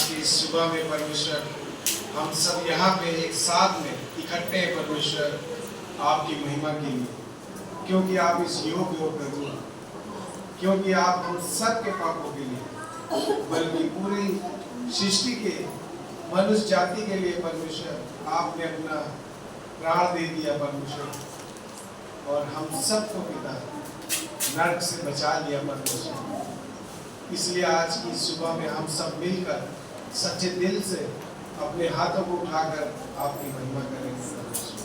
की सुबह में परमेश्वर हम सब यहाँ पे एक साथ में इकट्ठे हैं परमेश्वर आपकी महिमा के लिए, क्योंकि आप इस योग्य हो प्रभु, क्योंकि आप हम सब के पापों के लिए बल्कि पूरी सृष्टि के मनुष्य जाति के लिए परमेश्वर आपने अपना प्राण दे दिया परमेश्वर, और हम सबको पिता नरक से बचा लिया परमेश्वर। इसलिए आज की सुबह में हम सब मिलकर सच्चे दिल से अपने हाथों को उठाकर आपकी महिमा करेंगे परमेश्वर।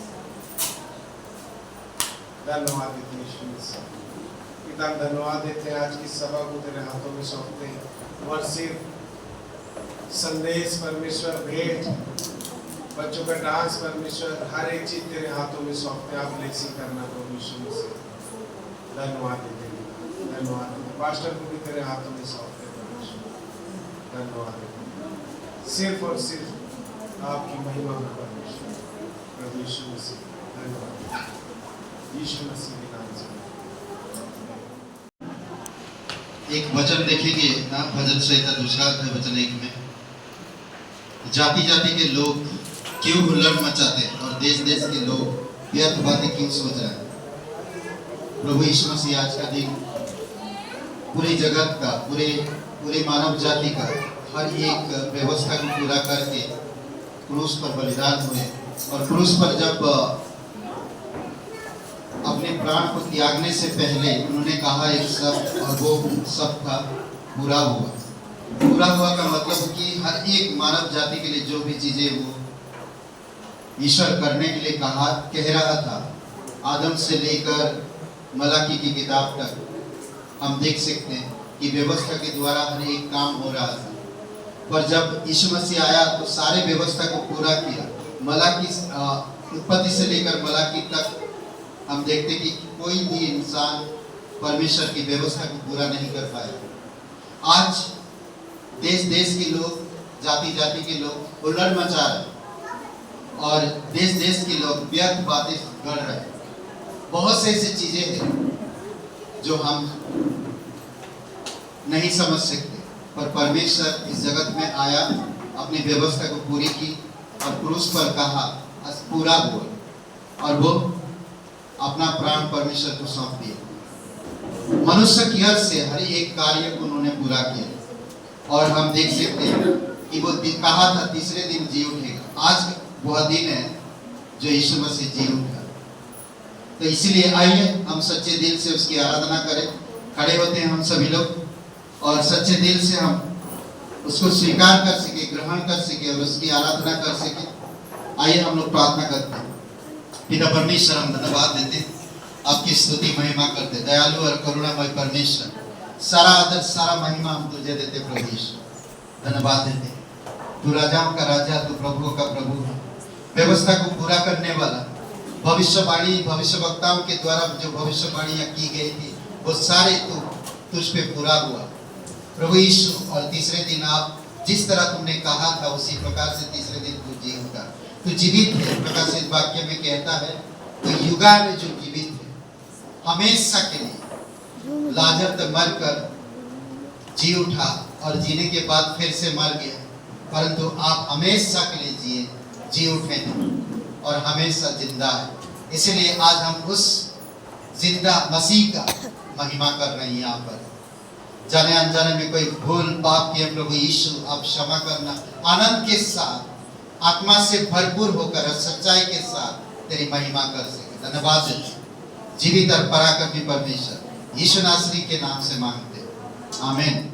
धन्यवाद देते हैं यीशु मसीह पिता, धन्यवाद देते हैं आज की सभा को तेरे हाथों में सौंपते हैं। और सिर्फ संदेश परमेश्वर, भेंट, बच्चों का डांस परमेश्वर, हर एक चीज तेरे हाथों में सौंपते हैं। आप ब्लेसिंग करना प्रभु यीशु मसीह। धन्यवाद देते हैं, धन्यवाद देते हैं। पास्टर को भी तेरे हाथों में सौंपते हैं परमेश्वर। धन्यवाद देते हैं, सिर्फ और सिर्फ आपकी महिमा में परमेश्वर प्रभु यीशु मसीह। धन्यवाद यीशु मसीह के नाम से। एक वचन देखेंगे ना, भजन संहिता 2 अध्याय वचन 1 में, जाति जाति के लोग क्यों हुल्लड़ मचाते और देश देश के लोग व्यर्थ बातें क्यों सोच रहे हैं। प्रभु यीशु मसीह आज का दिन पूरे जगत का, पूरे मानव जाति का हर एक व्यवस्था को पूरा करके क्रूस पर बलिदान हुए, और क्रूस पर जब अपने प्राण को त्यागने से पहले उन्होंने कहा एक शब्द, और वो शब्द था पूरा हुआ। पूरा हुआ का मतलब कि हर एक मानव जाति के लिए जो भी चीजें वो ईश्वर करने के लिए कह रहा था, आदम से लेकर मलाकी की किताब तक हम देख सकते हैं कि व्यवस्था के द्वारा हर एक काम हो रहा था। पर जब यीशु मसीह आया तो सारे व्यवस्था को पूरा किया। मलाकी उत्पत्ति से लेकर मलाकी तक हम देखते कि कोई भी इंसान परमेश्वर की व्यवस्था को पूरा नहीं कर पाया। आज देश देश के लोग, जाति जाति के लोग हुल्लड़ मचा रहे, और देश देश के लोग व्यर्थ बातें कर रहे हैं। बहुत से ऐसी चीजें हैं जो हम नहीं समझ सकते, पर परमेश्वर इस जगत में आया, अपनी व्यवस्था को पूरी की, और क्रूस पर कहा पूरा हुआ, और वो अपना प्राण परमेश्वर को सौंप दिया। मनुष्य की हर से हर एक कार्य को उन्होंने पूरा किया, और हम देख सकते हैं कि वो कहा था तीसरे दिन जी उठेगा। आज वह दिन है जो यीशु मसीह जी उठा। तो इसीलिए आइए हम सच्चे दिल से उसकी आराधना करें। खड़े होते हैं हम सभी लोग, और सच्चे दिल से हम उसको स्वीकार कर सके, ग्रहण कर सके, और उसकी आराधना कर सके। आइए हम लोग प्रार्थना करते हैं। पिता परमेश्वर, हम धन्यवाद देते, आपकी स्तुति महिमा करते। दयालु और करुणामय परमेश्वर, सारा आदर सारा महिमा हम तुझे देते प्रभु यीशु। धन्यवाद देते, तू राजाओं का राजा, तू प्रभुओं का प्रभु है। व्यवस्था को पूरा करने वाला, भविष्यवाणी भविष्यवक्ताओं के द्वारा जो भविष्यवाणियां की गई थी वो सारे तुझ पे पूरा हुआ प्रभु यीशु। और तीसरे दिन आप जिस तरह तुमने कहा था उसी प्रकार से तीसरे दिन तू जी उठा। तू जीवित है, प्रकाशित वाक्य में कहता है तो युगा में जो जीवित है, हमेशा के लिए। लाजर तो मरकर जी उठा, और जीने के बाद फिर से मर गया, परंतु आप हमेशा के लिए जिए, जी उठे हैं और हमेशा जिंदा है। इसलिए आज हम उस जिंदा मसीह का महिमा कर रहे हैं। यहाँ पर जाने अनजाने में कोई भूल पाप किए प्रभु यीशु आप क्षमा करना, आनंद के साथ, आत्मा से भरपूर होकर, सच्चाई के साथ तेरी महिमा कर सके। धन्यवाद जीवित और पराक्रमी परमेश्वर, यीशु नासरी के नाम से मांगते, आमीन।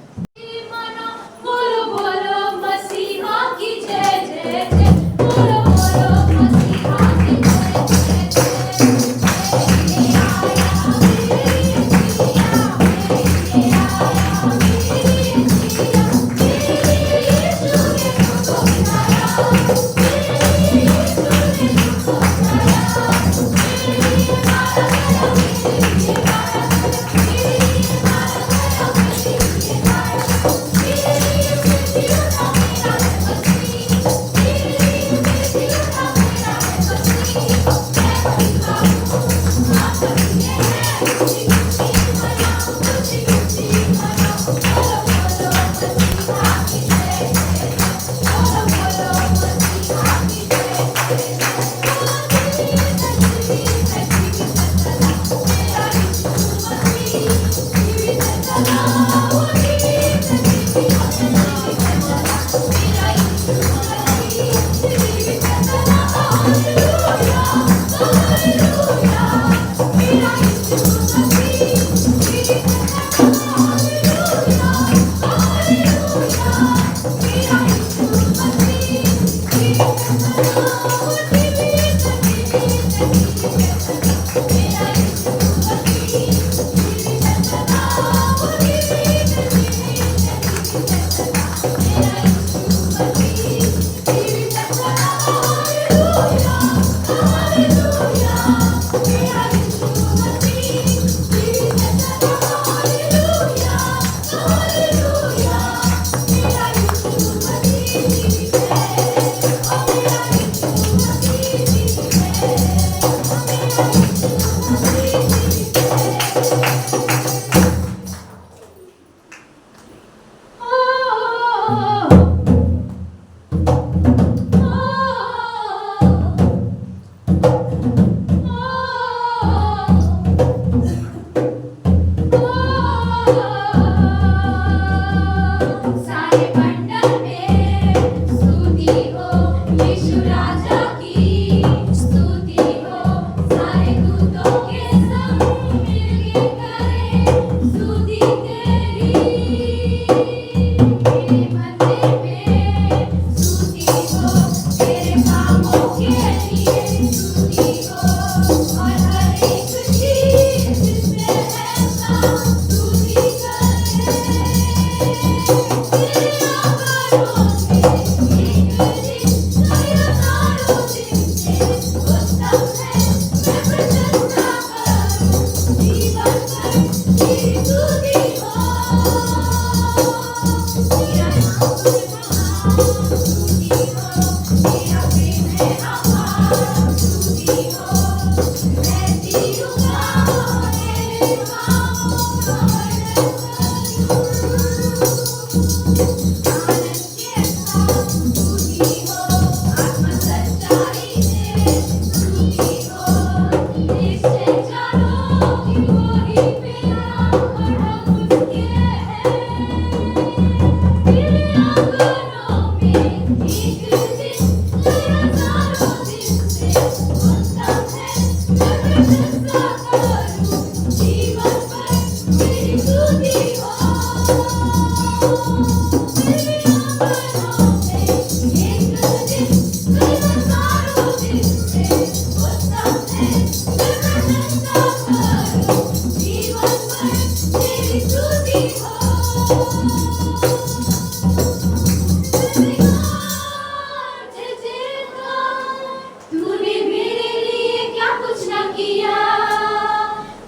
तूने मेरे लिए क्या कुछ ना किया।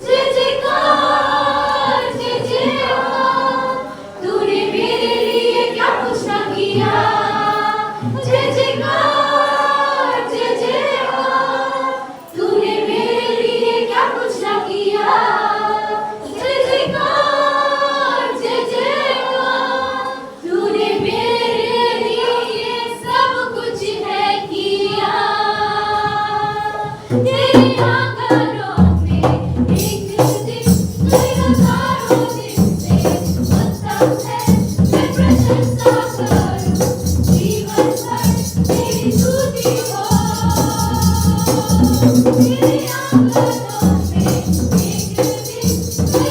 जय जयकार जय जयकार, तूने मेरे लिए क्या कुछ ना किया। जय जयकार जय जयकार, तूने मेरे लिए क्या कुछ ना किया। जय जयकार जय जयकार, तूने मेरे लिए सब कुछ है किया। तेरे आंगनों में एक दिन हजारों दिन से उत्तम है। मैं प्रशंसा करूं जीवन भर तेरी स्तुति हो। तेरे आंगनों में एक दिन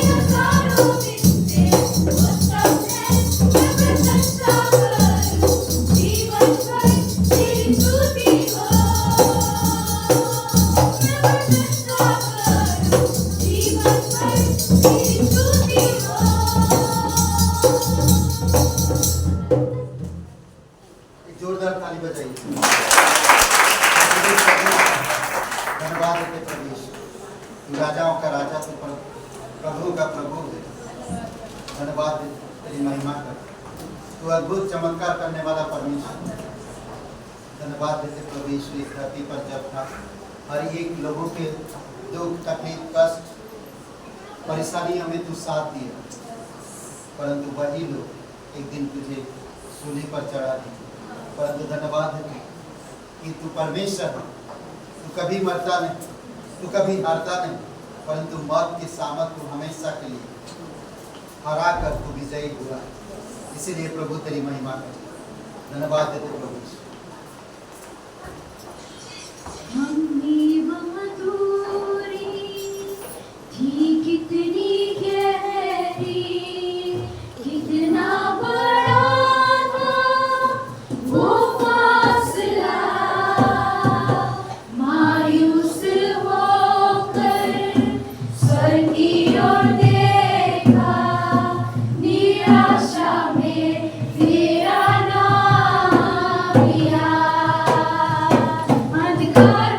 हजारों दिन से उत्तम है। मैं प्रशंसा करूं जीवन भर तेरी स्तुति हो। एक जोरदार ताली बजाइए। धन्यवाद देते प्रभु यीशु, तू राजाओं का राजा, तू प्रभु का प्रभु है। धन्यवाद देते तेरी महिमा कर, तू अद्भुत चमत्कार करने वाला परमेश्वर। धन्यवाद देते प्रभु यीशु, इस धरती पर जब था हर एक लोगों के दुख तकलीफ कष्ट परेशानियों में तू साथ दिया, परंतु वही लोग एक दिन तुझे सूली पर चढ़ा दिए। परंतु धन्यवाद है कि तू परमेश्वर है, तू कभी मरता नहीं, तू कभी हारता नहीं, परंतु मौत की सामत तू हमेशा के लिए हरा कर तू विजयी हुआ। इसीलिए प्रभु तेरी महिमा कर। धन्यवाद देते प्रभु। हमने मधुरी थी कितनी गहरी, कितना बड़ा था वो फासला। मायूस होकर स्वर्ग की ओर देखा, निराशा में तेरा नाम लिया। अंधकार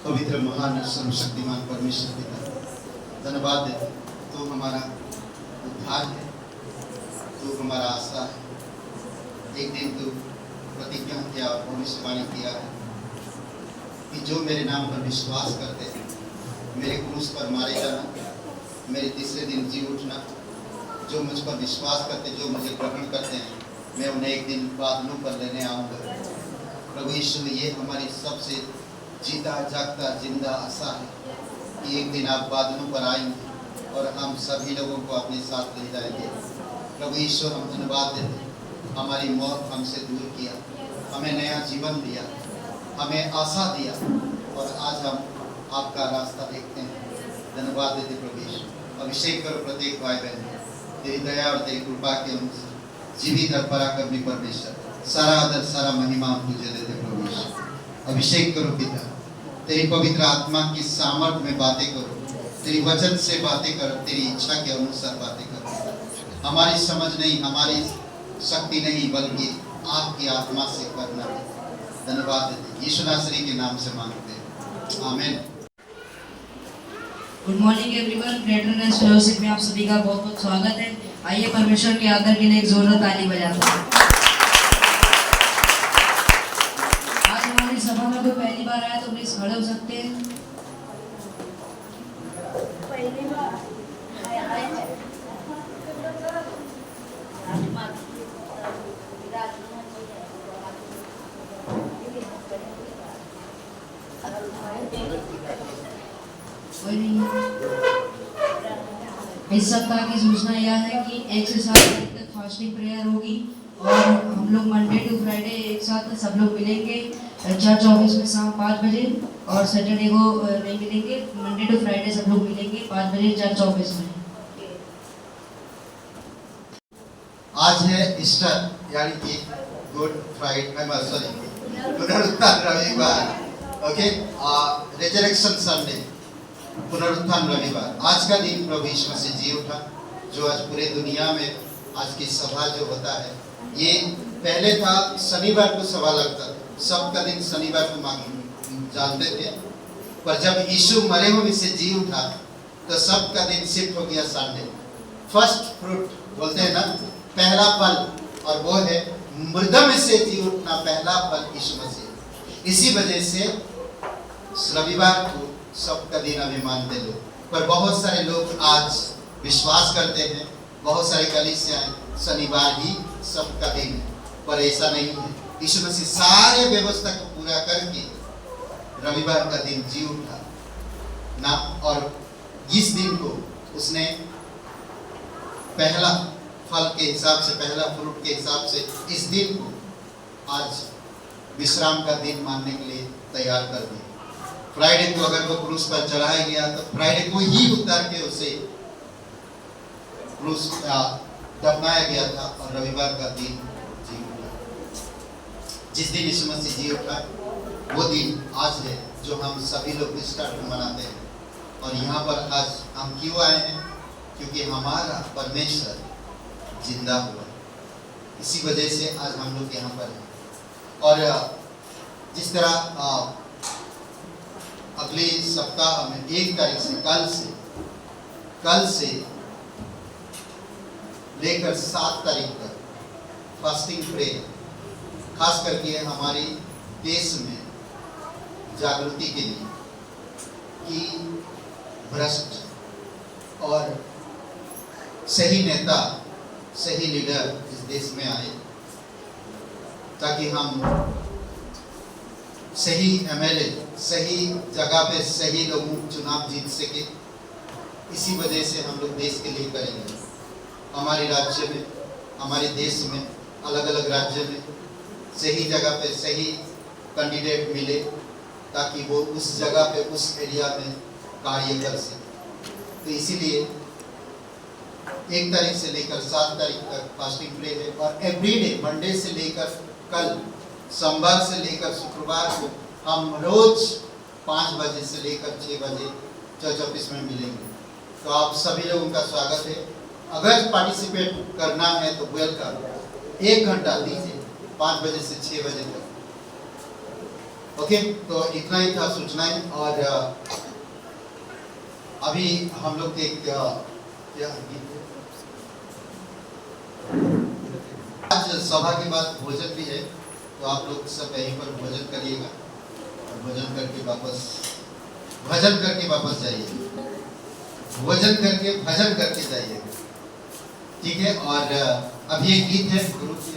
पवित्र महान सर्वशक्तिमान परमेश्वर पिता, धन्यवाद देते तो हमारा उद्धार है, तो हमारा आशा है। एक दिन तो प्रतिज्ञा किया और भविष्यवाणी किया है कि जो मेरे नाम पर विश्वास करते हैं, मेरे क्रूस पर मारे जाना, मेरे तीसरे दिन जी उठना, जो मुझ पर विश्वास करते, जो मुझे ग्रहण करते हैं, मैं उन्हें एक दिन बादलों पर लेने आऊँगा। प्रभु यीशु, ये हमारी सबसे जीता जागता जिंदा आशा है कि एक दिन आप बादलों पर आएंगे और हम सभी लोगों को अपने साथ ले जाएंगे। प्रभु ईश्वर, हम धन्यवाद देते हैं, हमारी मौत हमसे दूर किया, हमें नया जीवन दिया, हमें आशा दिया और आज हम आपका रास्ता देखते हैं। धन्यवाद देते प्रभु यीशु। अभिषेक करो प्रत्येक भाई बहन, तेरी दया और तेरी कृपा के अनुसार जीवित और पराक्रमी परमेश्वर, सारा आदर सारा महिमा हम तुझे देते प्रभु यीशु। अभिषेक करो पिता, तेरी पवित्र आत्मा की सामर्थ में बातें करो, तेरी वचन से बातें करो, तेरी इच्छा के अनुसार बातें करो। हमारी समझ नहीं, हमारी शक्ति नहीं, बल्कि आपकी आत्मा से करना है। धन्यवाद देते यीशु नासरी के नाम से मांगते हैं, आमीन। गुड मॉर्निंग एवरीवन, ग्रेटरनेस फेलोशिप में आप सभी का बहुत बहुत स्वागत है। आइए परमेश्वर के आदर के लिए एक जोरदार ताली बजाते हैं। आज हमारी सभा में कोई पहली बार आया तो प्लीज खड़े हो सकते हैं। पहली बार आए हैं। कोई नहीं। इस सप्ताह की सूचना यह है कि 1 से 7 तारीख तक फास्टिंग प्रेयर होगी और हम लोग मंडे टू फ्राइडे एक साथ सब लोग मिलेंगे चर्च ऑफिस में शाम 5 बजे और सैटरडे को नहीं मिलेंगे। मंडे टू फ्राइडे सब लोग मिलेंगे 5 बजे चर्च ऑफिस में। आज है ईस्टर, यानी कि गुड फ्राइडे, सॉरी पुनरुत्थान रविवार, ओके, रिजरेक्शन संडे, पुनरुत्थान रविवार। आज का दिन प्रभु यीशु मसीह जी उठा, जो आज पूरे दुनिया में आज की सभा जो होता है, ये पहले था शनिवार को सभा लगता, सबका दिन शनिवार को जानते थे, पर जब यीशु मरे हुए से जी उठा तो सबका दिन शिफ्ट हो गया संडे। फर्स्ट फ्रूट बोलते हैं ना, पहला फल, और वो है मुर्दा में से जी उठना, पहला फल यीशु मसीह। इसी वजह से रविवार को सबका दिन अभी मानते लोग, पर बहुत सारे लोग आज विश्वास करते हैं, बहुत सारे कलीसियां शनिवार ही सबका दिन है, पर ऐसा नहीं है। यीशु मसीह सारे व्यवस्था को पूरा करके रविवार का दिन जी उठा ना, और इस दिन को उसने पहला फल के हिसाब से, पहला फ्रूट के हिसाब से इस दिन को आज विश्राम का दिन मानने के लिए तैयार कर दिया। फ्राइडे को अगर वो क्रूस पर चढ़ाया गया तो फ्राइडे को ही उतार के उसे क्रूस दफनाया गया था, और रविवार का दिन जी उठा। जिस दिन यीशु मसीह जी उठा वो दिन आज है, जो हम सभी लोग ईस्टर मनाते हैं। और यहाँ पर आज हम क्यों आए हैं? क्योंकि हमारा परमेश्वर जिंदा हुआ। इसी वजह से आज हम लोग यहाँ पर हैं। और जिस तरह अगले सप्ताह में 1 तारीख से कल से लेकर 7 तारीख तक फास्टिंग प्रेयर, खास करके हमारे देश में जागृति के लिए कि भ्रष्ट और सही नेता, सही लीडर इस देश में आए, ताकि हम सही एमएलए सही जगह पे सही लोगों चुनाव जीत सके। इसी वजह से हम लोग देश के लिए करेंगे। हमारे राज्य में, हमारे देश में, अलग अलग राज्य में सही जगह पे सही कैंडिडेट मिले, ताकि वो उस जगह पे उस एरिया में कार्य कर सके। तो इसीलिए 1 तारीख से लेकर 7 तारीख तक फास्टिंग प्रे है। और एवरीडे मंडे से लेकर कल सोमवार से लेकर शुक्रवार को हम रोज 5 बजे से लेकर 6 बजे चर्च ऑफिस में मिलेंगे। तो आप सभी लोगों का स्वागत है। अगर पार्टिसिपेट करना है तो वेलकम। 1 घंटा दीजिए 5 बजे से 6 बजे तक। ओके, तो इतना ही था सूचनाएं। और अभी हम लोग एक आज सभा के बाद भोजन भी है, तो आप लोग सब यहीं पर भोजन करिएगा और भोजन करके वापस जाइए। भोजन करके भजन करके जाइएगा, ठीक है। और अभी एक गीत है गुरु की।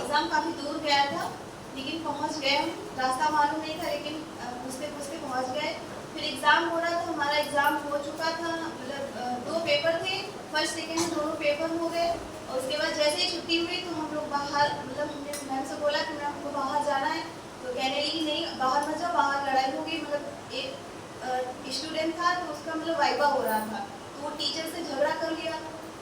एग्ज़ाम काफ़ी दूर गया था, लेकिन पहुंच गए हम। रास्ता मालूम नहीं था, लेकिन पूछते पूछते पहुंच गए। फिर एग्ज़ाम हो रहा था, हमारा एग्ज़ाम हो चुका था, मतलब 2 पेपर थे, फर्स्ट सेकेंड दोनों पेपर हो गए। और उसके बाद जैसे ही छुट्टी हुई तो हम लोग बाहर, मतलब हमने मैम से बोला कि मैम हमको बाहर जाना है, तो कहने लगी नहीं बाहर मत जाओ, बाहर लड़ाई होगी। मतलब एक स्टूडेंट था तो उसका मतलब वाइवा हो रहा था, तो वो टीचर से झगड़ा कर लिया।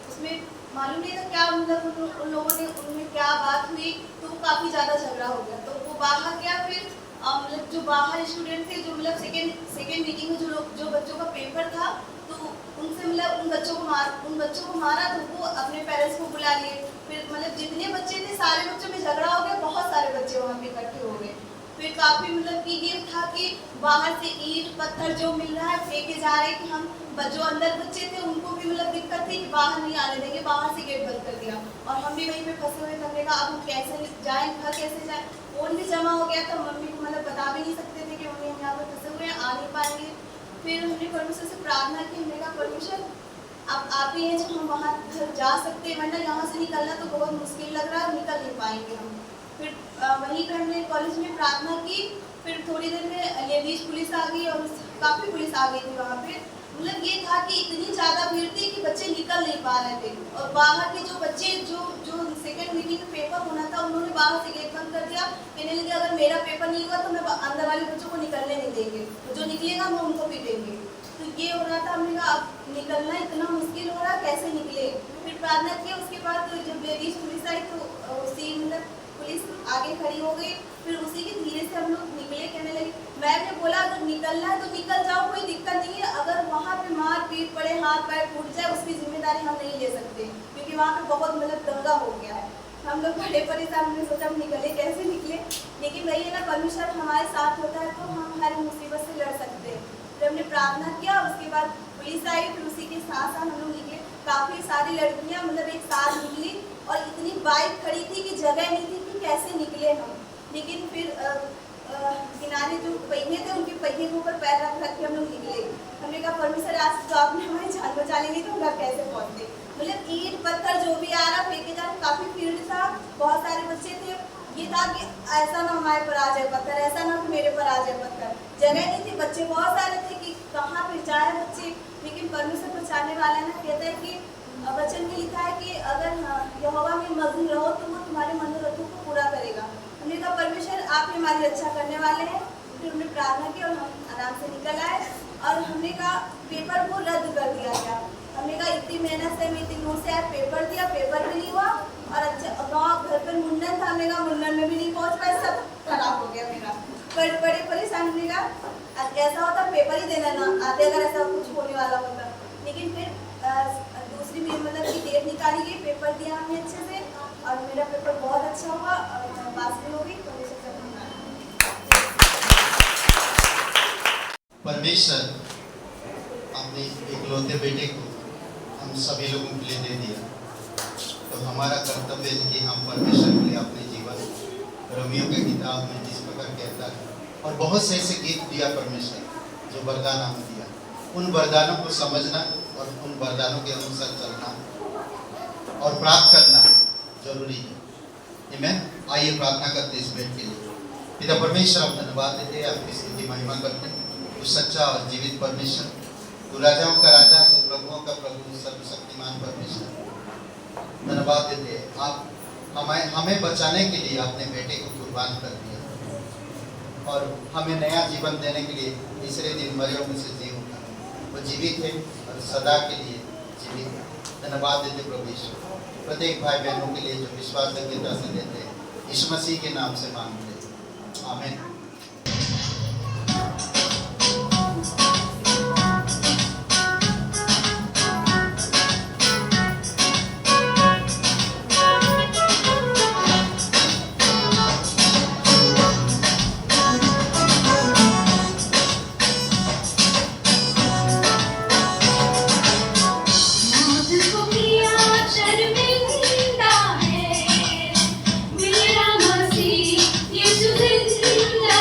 उसमें मालूम नहीं था क्या, मतलब उन लोगों ने उनमें क्या बात हुई, तो वो काफ़ी ज़्यादा झगड़ा हो गया। तो वो बाहर गया। फिर मतलब जो बाहर स्टूडेंट थे, जो मतलब सेकेंड मीटिंग में जो बच्चों का पेपर था, तो उनसे मतलब उन बच्चों को मारा। तो वो अपने पेरेंट्स को बुला लिए। फिर मतलब जितने बच्चे थे सारे बच्चों में झगड़ा हो गया, बहुत सारे बच्चे वहाँ पे इकट्ठे हो गए। फिर काफ़ी मतलब कि ये था कि बाहर से ईंट पत्थर जो मिल रहा है फेंके जा रहे हैं, कि हम जो अंदर बच्चे थे उनको भी मतलब दिक्कत थी कि बाहर नहीं आने देंगे, बाहर से गेट बंद कर दिया। और हम भी वहीं पे फंसे हुए थे। अब हम कैसे जाएँ, घर कैसे जाएँ। फोन भी जमा हो गया था, मम्मी को मतलब बता भी नहीं सकते थे कि मम्मी हम यहाँ पर फंसे हुए हैं, आ नहीं पाएंगे। फिर हमने परमेश्वर से प्रार्थना की। हमने कहा परमेश्वर अब आप ही हैं जो हम वहाँ घर जा सकते हैं, वरना यहाँ से निकलना तो बहुत मुश्किल लग रहा है, निकल नहीं पाएंगे हम। फिर वहीं पर हमने कॉलेज में प्रार्थना की। फिर थोड़ी देर में लेडीज पुलिस आ गई और काफ़ी पुलिस आ गई थी वहाँ पे। मतलब ये था कि इतनी ज़्यादा भीड़ थी कि बच्चे निकल नहीं पा रहे थे। और बाहर के जो बच्चे जो सेकेंड मीटिंग में पेपर होना था, उन्होंने बाहर से गेट बंद कर दिया। कहने लगे अगर मेरा पेपर नहीं हुआ तो मैं अंदर वाले बच्चों को निकलने नहीं देंगे, तो जो निकलेगा हम उनको पीटेंगे। तो ये हो रहा था। हमने कहा अब निकलना इतना मुश्किल हो रहा, कैसे निकले। फिर प्रार्थना की। उसके बाद जब लेडीज पुलिस आई तो उसी मतलब पुलिस आगे खड़ी हो गई। फिर उसी के धीरे से हम लोग निकले। कहने लगे, मैम ने बोला अगर निकलना है तो निकल जाओ, कोई दिक्कत नहीं है। अगर वहाँ पे मार पीट पड़े, हाथ पैर टूट जाए, उसकी जिम्मेदारी हम नहीं ले सकते, क्योंकि वहाँ पे बहुत मतलब दंगा हो गया है। हम लोग बड़े परेशान। हमने सोचा हम निकले, कैसे निकले। लेकिन वही है ना, परमेश्वर हमारे साथ होता है तो हम हर मुसीबत से लड़ सकते हैं। फिर हमने प्रार्थना किया। उसके बाद पुलिस आई। फिर उसी के साथ साथ हम लोग निकले। काफ़ी सारी लड़कियाँ मतलब एक साथ निकली, और इतनी बाइक खड़ी थी कि जगह नहीं थी कि कैसे निकले हम। लेकिन फिर किनारे जो पहिए थे उनके पहिए के ऊपर पैर रख के हम लोग निकले। हमने कहा परमेश्वर आज तो आपने हमारी जान बचा ली, तो हम घर कैसे पहुँचते। मतलब ईंट पत्थर जो भी आ रहा फेंके जा रहा। काफ़ी भीड़ था, बहुत सारे बच्चे थे। ये था कि ऐसा ना हमारे पर आ जाए पत्थर, ऐसा ना कि मेरे पर आ जाए पत्थर। जगह नहीं थी, बच्चे बहुत सारे थे कि कहाँ पे जाए बच्चे। लेकिन परमेश्वर बचाने वाला ना कहता है कि वचन में लिखा है कि अगर यहोवा में मग्न रहो तो वो तुम्हारे मनोरथों को पूरा करेगा। हमने कहा परमेश्वर आप हमारी रक्षा करने वाले हैं। फिर हमने प्रार्थना की और हम आराम से निकल आए। और हमने कहा पेपर को रद्द कर दिया गया। हमने कहा इतनी मेहनत से, इतनी दूर से आए, पेपर दिया, पेपर भी नहीं हुआ। और अच्छा गाँव घर पर मुंडन था, हमने कहा मुंडन में भी नहीं पहुँच पाए, सब खराब हो गया मेरा। बड़े परेशान। हमने कहा ऐसा होता पेपर ही देना ना आते अगर ऐसा कुछ होने वाला होता। लेकिन फिर दूसरी मतलब की डेट निकाली गई, पेपर दिया हमने अच्छे से, और मेरा पेपर बहुत अच्छा हुआ और मैं पास भी हो गई। परमेश्वर अपने इकलौते बेटे को हम सभी लोगों के लिए दे दिया, तो हमारा कर्तव्य है कि हम परमेश्वर के लिए अपने जीवन, रोमियो की किताब में जिस प्रकार कहता है, और बहुत से ऐसे गीत दिया परमेश्वर जो वरदान हमें दिया, उन वरदानों को समझना और उन वरदानों के अनुसार चलना और प्राप्त करना जरूरी है। आमीन। आइए प्रार्थना करते इस भेंट के लिए। पिता परमेश्वर हम धन्यवाद देते हैं, आपकी स्तुति महिमा करते हैं। तू सच्चा और जीवित परमेश्वर, तू राजाओं का राजा, तू प्रभुओं का प्रभु, सर्वशक्तिमान परमेश्वर, धन्यवाद देते हैं। आप हमें बचाने के लिए अपने बेटे को कुर्बान कर दिया और हमें नया जीवन देने के लिए तीसरे दिन मरे में से जी उठा। वो जीवित है और सदा के लिए जीवित है। धन्यवाद देते प्रभु यीशु, प्रत्येक भाई बहनों के लिए जो विश्वास योग्यता से देते हैं, यीशु मसीह के नाम से मांगते हैं, आमीन। मेरा मसीह यीशु जिंदा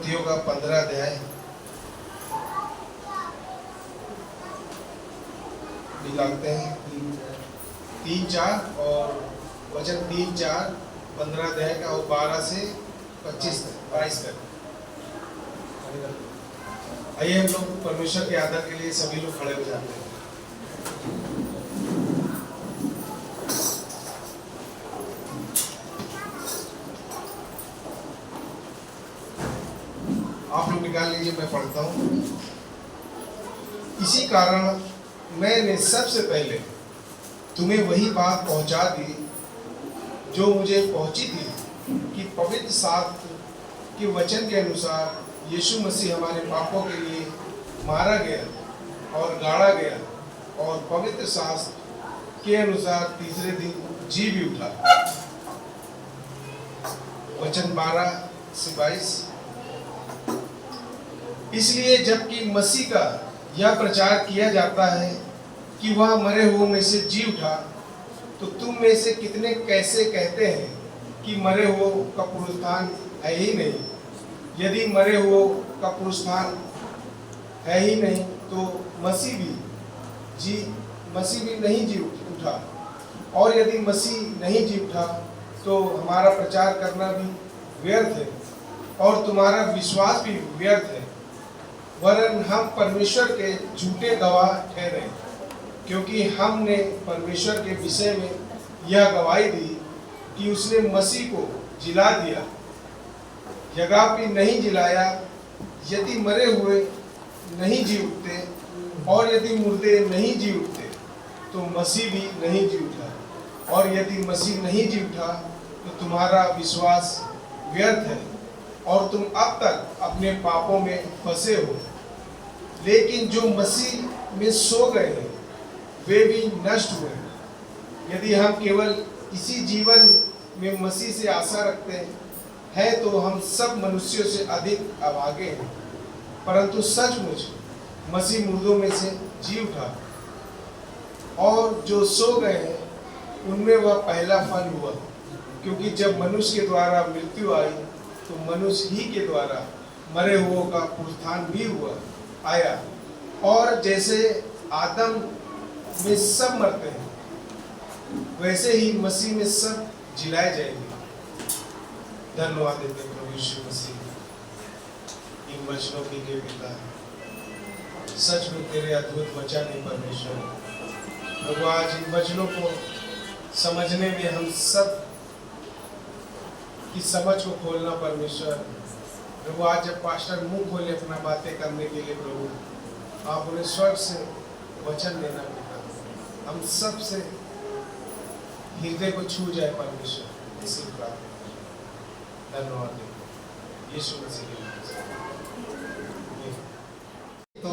मत्थियों का 15 अध्याय निकालते हैं 3-4 और वचन 3-4 15 अध्याय का और 12 से 22 तक। आइए हम लोग परमेश्वर के आदर के लिए सभी लोग खड़े हो जाते हैं। आप लोग निकाल लीजिए, मैं पढ़ता हूँ। इसी कारण मैंने सबसे पहले तुम्हें वही बात पहुंचा दी जो मुझे पहुंची थी कि पवित्र शास्त्र के वचन के अनुसार यीशु मसीह हमारे पापों के लिए मारा गया और गाड़ा गया और पवित्र शास्त्र के अनुसार तीसरे दिन जी भी उठा। वचन 12 से 22। इसलिए जबकि मसीह का यह प्रचार किया जाता है कि वह मरे हुओं में से जी उठा, तो तुम में से कितने कैसे कहते हैं कि मरे हुओं का पुनरुत्थान है ही नहीं? यदि मरे हुओं का पुनरुत्थान है ही नहीं तो मसीह भी नहीं जी उठा, और यदि मसीह नहीं जी उठा तो हमारा प्रचार करना भी व्यर्थ है और तुम्हारा विश्वास भी व्यर्थ है। वरन हम परमेश्वर के झूठे गवाह ठहरे, क्योंकि हमने परमेश्वर के विषय में यह गवाही दी कि उसने मसीह को जिला दिया, यद्यपि नहीं जिलाया। यदि मरे हुए नहीं जी उठते और यदि मुर्दे नहीं जी उठते तो मसीह भी नहीं जी उठा, और यदि मसीह नहीं जी उठा तो तुम्हारा विश्वास व्यर्थ है और तुम अब तक अपने पापों में फंसे हो। लेकिन जो मसीह में सो गए हैं वे भी नष्ट हुए। यदि हम केवल इसी जीवन में मसीह से आशा रखते हैं तो हम सब मनुष्यों से अधिक अभागे हैं। परंतु सचमुच मसीह मुर्दों में से जी उठा, और जो सो गए हैं उनमें वह पहला फल हुआ। क्योंकि जब मनुष्य के द्वारा मृत्यु आई तो मनुष्य ही के द्वारा मरे हुओं का पुनरुत्थान भी आया। और जैसे आदम में सब मरते हैं वैसे ही मसीह में सब जिलाए जाएंगे। धन्यवाद देते हैं प्रभु यीशु मसीह इन वचनों के लिए पिता। सच में तेरे अद्भुत वचन है परमेश्वर। प्रभु आज इन वचनों को समझने में हम सब की समझ को खोलना परमेश्वर। प्रभु आज जब पास्टर मुंह खोले अपना बातें करने के लिए प्रभु आप उन्हें स्वर्ग से वचन देना पिता। हम सब से हृदय को छू जाए परमेश्वर, इसी प्रार्थना। धन्यवाद यीशु मसीह के नाम से। तो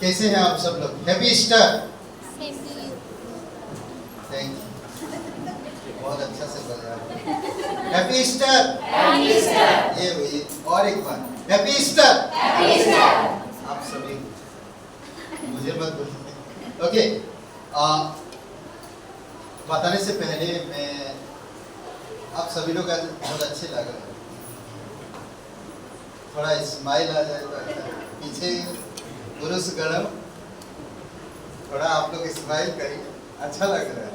कैसे हैं आप सब लोग? Happy Easter. थैंक यू, बहुत अच्छा से बोला। Happy Easter. ये और एक बार हैप्पी ईस्टर। आप सभी मुझे मत बोलिए। ओके, बताने से पहले मैं आप सभी लोग आज बहुत अच्छे लग रहे हैं। थोड़ा स्माइल आ जाए तो पीछे पुरुष गणम, थोड़ा आप लोग स्माइल करिए, अच्छा लग रहा है।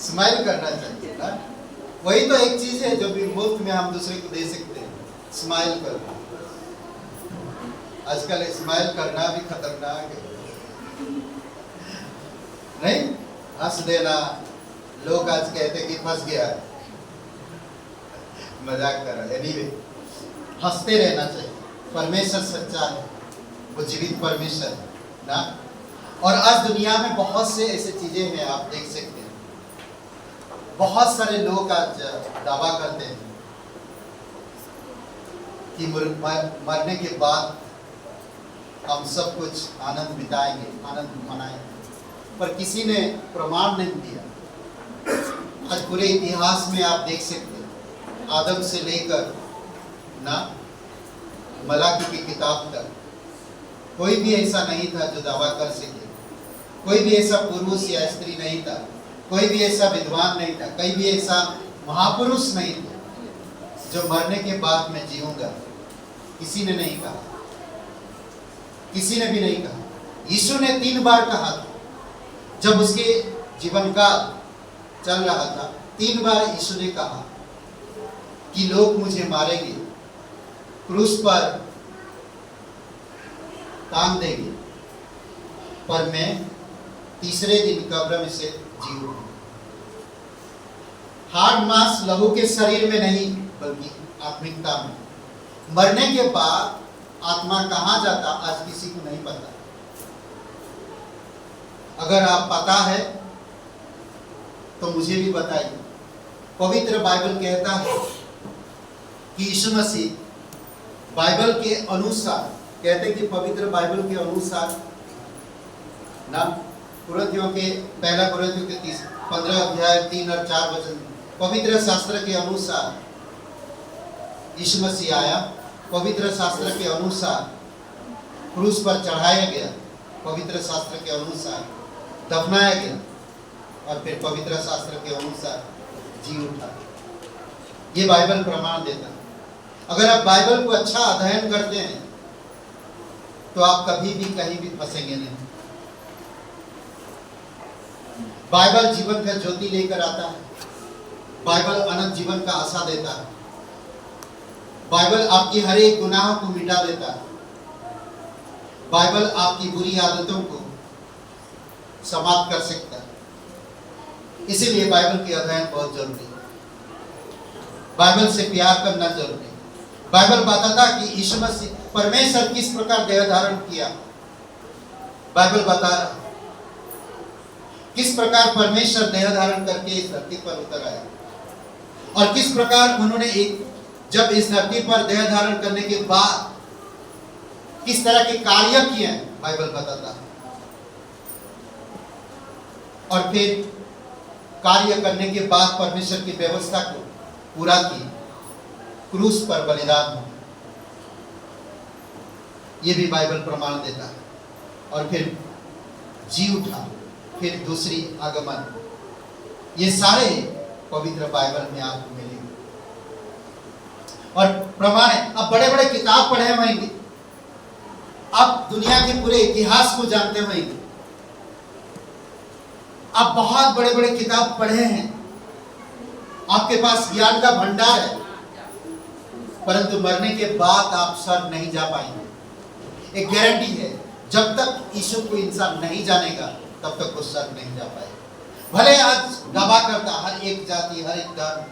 स्माइल करना चाहिए ना, वही तो एक चीज है जो भी मुफ्त में हम दूसरे को दे सकते हैं, स्माइल करना। आजकल स्माइल करना भी खतरनाक है, नहीं? हंस देना, लोग आज कहते कि फंस गया है, मजाक कर रहा है। एनीवे, हंसते रहना चाहिए। परमेश्वर सच्चा है, वो जीवित परमेश्वर है ना। और आज दुनिया में बहुत से ऐसे चीजें हैं, आप देख सकते हैं। बहुत सारे लोग आज दावा करते हैं कि मरने के बाद हम सब कुछ आनंद बिताएंगे, आनंद मनाएंगे, पर किसी ने प्रमाण नहीं दिया। आज पूरे इतिहास में आप देख सकते हैं, आदम से लेकर ना मलाकी की किताब तक कोई भी ऐसा नहीं था जो दावा कर सके। कोई भी ऐसा पुरुष या स्त्री नहीं था, कोई भी ऐसा विद्वान नहीं था, कोई भी ऐसा महापुरुष नहीं था जो मरने के बाद मैं जीऊंगा, किसी ने नहीं कहा, किसी ने भी नहीं कहा। यीशु ने 3 बार कहा था, जब उसके जीवन काल चल रहा था, 3 बार यीशु ने कहा कि लोग मुझे मारेंगे, क्रूस पर टांग देंगे, पर मैं तीसरे दिन कब्र में से जी उठूंगा। हाड़ मांस लहू के शरीर में नहीं, बल्कि आत्मिकता में। मरने के बाद आत्मा कहाँ जाता, आज किसी को नहीं पता। अगर आप पता है तो मुझे भी बताइए। पवित्र बाइबल कहता है कि यीशु मसीह बाइबल के अनुसार, कहते हैं कि पवित्र बाइबल के अनुसार ना, कुरिन्थियों के 1 कुरिन्थियों के 15 अध्याय 3 और 4 वचन, पवित्र शास्त्र के अनुसार यीशु मसीह आया, पवित्र शास्त्र के अनुसार क्रूस पर चढ़ाया गया, पवित्र शास्त्र के अनुसार दफनाया गया और फिर पवित्र शास्त्र के अनुसार जी उठा। ये बाइबल प्रमाण देता है। अगर आप बाइबल को अच्छा अध्ययन करते हैं तो आप कभी भी कहीं भी फंसेंगे नहीं। बाइबल जीवन का ज्योति लेकर आता है। बाइबल अनंत जीवन का आशा देता है। बाइबल आपकी हर एक गुनाह को मिटा देता है। बाइबल आपकी बुरी आदतों को समाप्त कर सकता है। इसीलिए बाइबल के अध्ययन बहुत जरूरी है। बाइबल से प्यार करना जरूरी है। बाइबल बताता कि यीशु मसीह परमेश्वर किस प्रकार देह धारण किया। बाइबल बता रहा किस प्रकार परमेश्वर देह धारण करके इस धरती पर उतर आया और किस प्रकार उन्होंने जब इस धरती पर देह धारण करने के बाद किस तरह के कार्य किए हैं, बाइबल बताता है। और फिर कार्य करने के बाद परमेश्वर की व्यवस्था को पूरा की, क्रूस पर बलिदान हो। यह भी बाइबल प्रमाण देता है। और फिर जी उठा, फिर दूसरी आगमन, ये सारे पवित्र बाइबल में आपको मिलेंगे और प्रमाण है। अब बड़े बड़े किताब पढ़े होंगे, आप दुनिया के पूरे इतिहास को जानते होंगे, आप बहुत बड़े बड़े किताब पढ़े हैं, आपके पास ज्ञान का भंडार है, परंतु मरने के बाद आप स्वर्ग नहीं जा पाएंगे। एक गारंटी है, जब तक यीशु को इंसान नहीं जानेगा तब तक वो स्वर्ग नहीं जा पाएगा। भले आज दावा करता हर एक जाति, हर एक धर्म,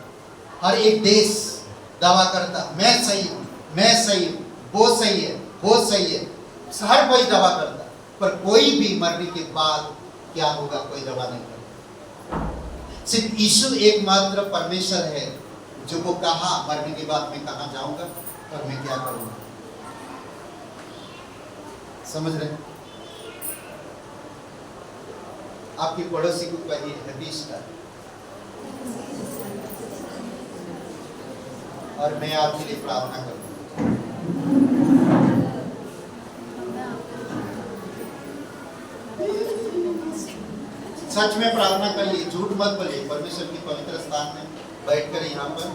हर एक देश दावा करता मैं सही हूं, मैं सही हूं, वो सही है, वो सही है, हर कोई दावा करता, पर कोई भी मरने के बाद क्या होगा कोई दावा नहीं करता। सिर्फ यीशु एकमात्र परमेश्वर है जो वो कहा मरने के बाद मैं कहां जाऊंगा और मैं क्या करूंगा। समझ रहे? आपकी पड़ोसी को कहिए हैप्पी ईस्टर। और मैं आपके लिए प्रार्थना करूंगा। सच में प्रार्थना करिए, झूठ मत बोलिए। परमेश्वर की पवित्र स्थान में बैठकर यहाँ पर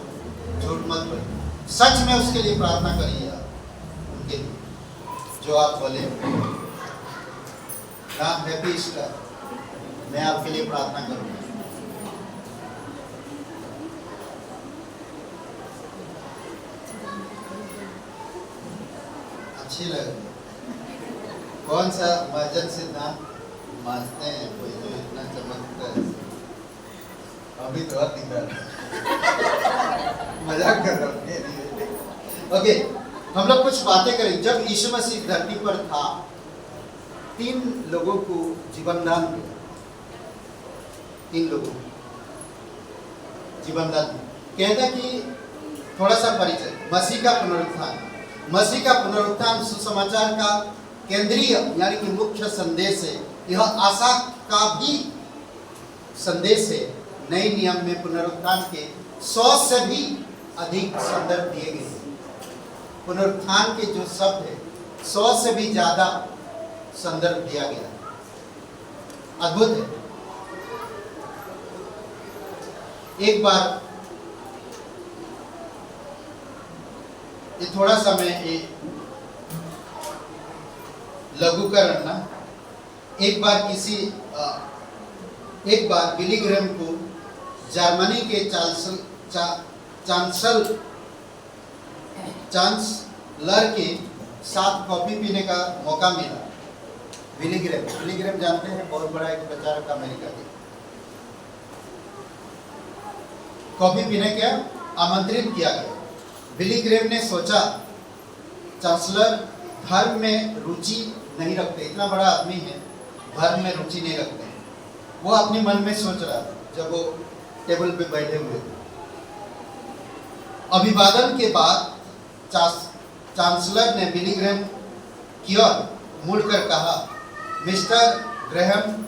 झूठ मत बोलिए। सच में उसके लिए प्रार्थना करिए आप, उनके लिए जो आप बोले ना हैप्पी ईस्टर, मैं आपके लिए प्रार्थना करूंगा। अच्छी लगे। कौन सा भजन सिद्धांत मानते हैं कोई जो इतना चमकता है? अभी तो और दिख रहा मजाक कर रहा हूँ। ओके, हम लोग कुछ बातें करें। जब यीशु मसीह धरती पर था, 3 लोगों को जीवन दान दिया। 3 लोगों को जीवन दान कहता कि थोड़ा सा परिचय। मसीह का पुनरुत्थान, मसीह का पुनरुत्थान सुसमाचार का केंद्रीय यानी कि मुख्य संदेश है। यह आशा का भी संदेश है। नए नियम में पुनरुत्थान के 100 से भी अधिक संदर्भ दिए गए हैं। पुनरुत्थान के जो शब्द है 100 से भी ज्यादा संदर्भ दिया गया। अद्भुत है। एक बार ये थोड़ा सा मैं लघुकरण ना, एक बार बिली ग्रैहम को जर्मनी के चांसलर के साथ कॉफी पीने का मौका मिला। बिली ग्रैहम जानते हैं, बहुत बड़ा एक प्रचारक अमेरिका के। कॉफी पीने के आमंत्रित किया गया। बिली ग्रैहम ने सोचा चांसलर धर्म में रुचि नहीं रखते, इतना बड़ा आदमी है, धर्म में रुचि नहीं रखते। वो अपने मन में सोच रहा था जब वो टेबल पे बैठे हुए थे। अभिवादन के बाद चांसलर ने बिली ग्रैहम की ओर मुड़कर कहा, मिस्टर ग्रैहम,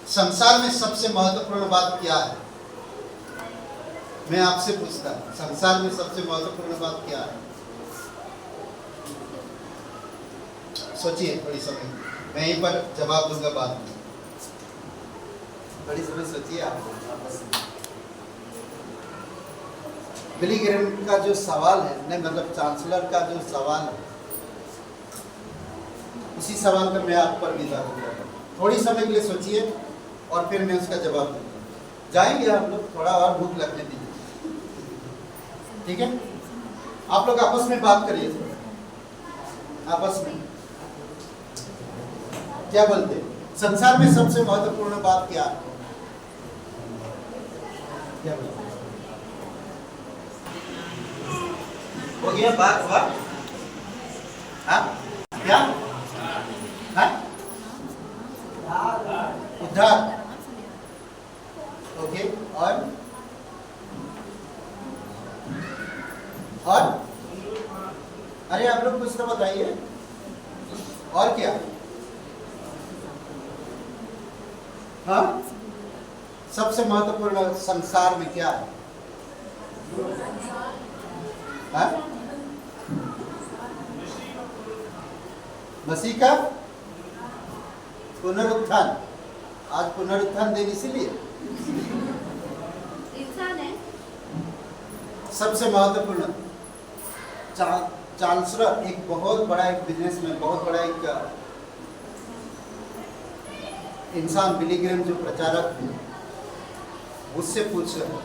संसार में सबसे महत्वपूर्ण बात क्या है? मैं आपसे पूछता हूं, संसार में सबसे महत्वपूर्ण बात क्या है? सोचिए थोड़ी समय, मैं यहीं पर जवाब दूंगा बाद में। थोड़ी समय सोचिए आप आपस में। बिली ग्रैहम का जो सवाल है, नहीं मतलब चांसलर का जो सवाल है, उसी सवाल पर मैं आप पर विदा दूंगा। थोड़ी समय के लिए सोचिए और फिर मैं उसका जवाब दूंगा। जाएंगे आप लोग, थोड़ा और भूख लगने दीजिए, ठीक है? आप लोग आपस में बात करिए थोड़ा, आपस में क्या बोलते हैं? संसार में सबसे महत्वपूर्ण बात क्या है? क्या बोलते हैं? हो गया बात हुआ? हाँ क्या? हाँ? उद्धार। ओके, और अरे आप लोग कुछ तो बताइए, और क्या? हाँ, सबसे महत्वपूर्ण संसार में क्या है? हाँ? मसीह का पुनरुत्थान। आज पुनरुत्थान दिन इसीलिए इंसान है। सबसे महत्वपूर्ण चांसलर, एक बहुत बड़ा एक बिजनेसमैन, बहुत बड़ा एक इंसान, बिली ग्रैहम जो प्रचारक है, उससे पूछ रहे हैं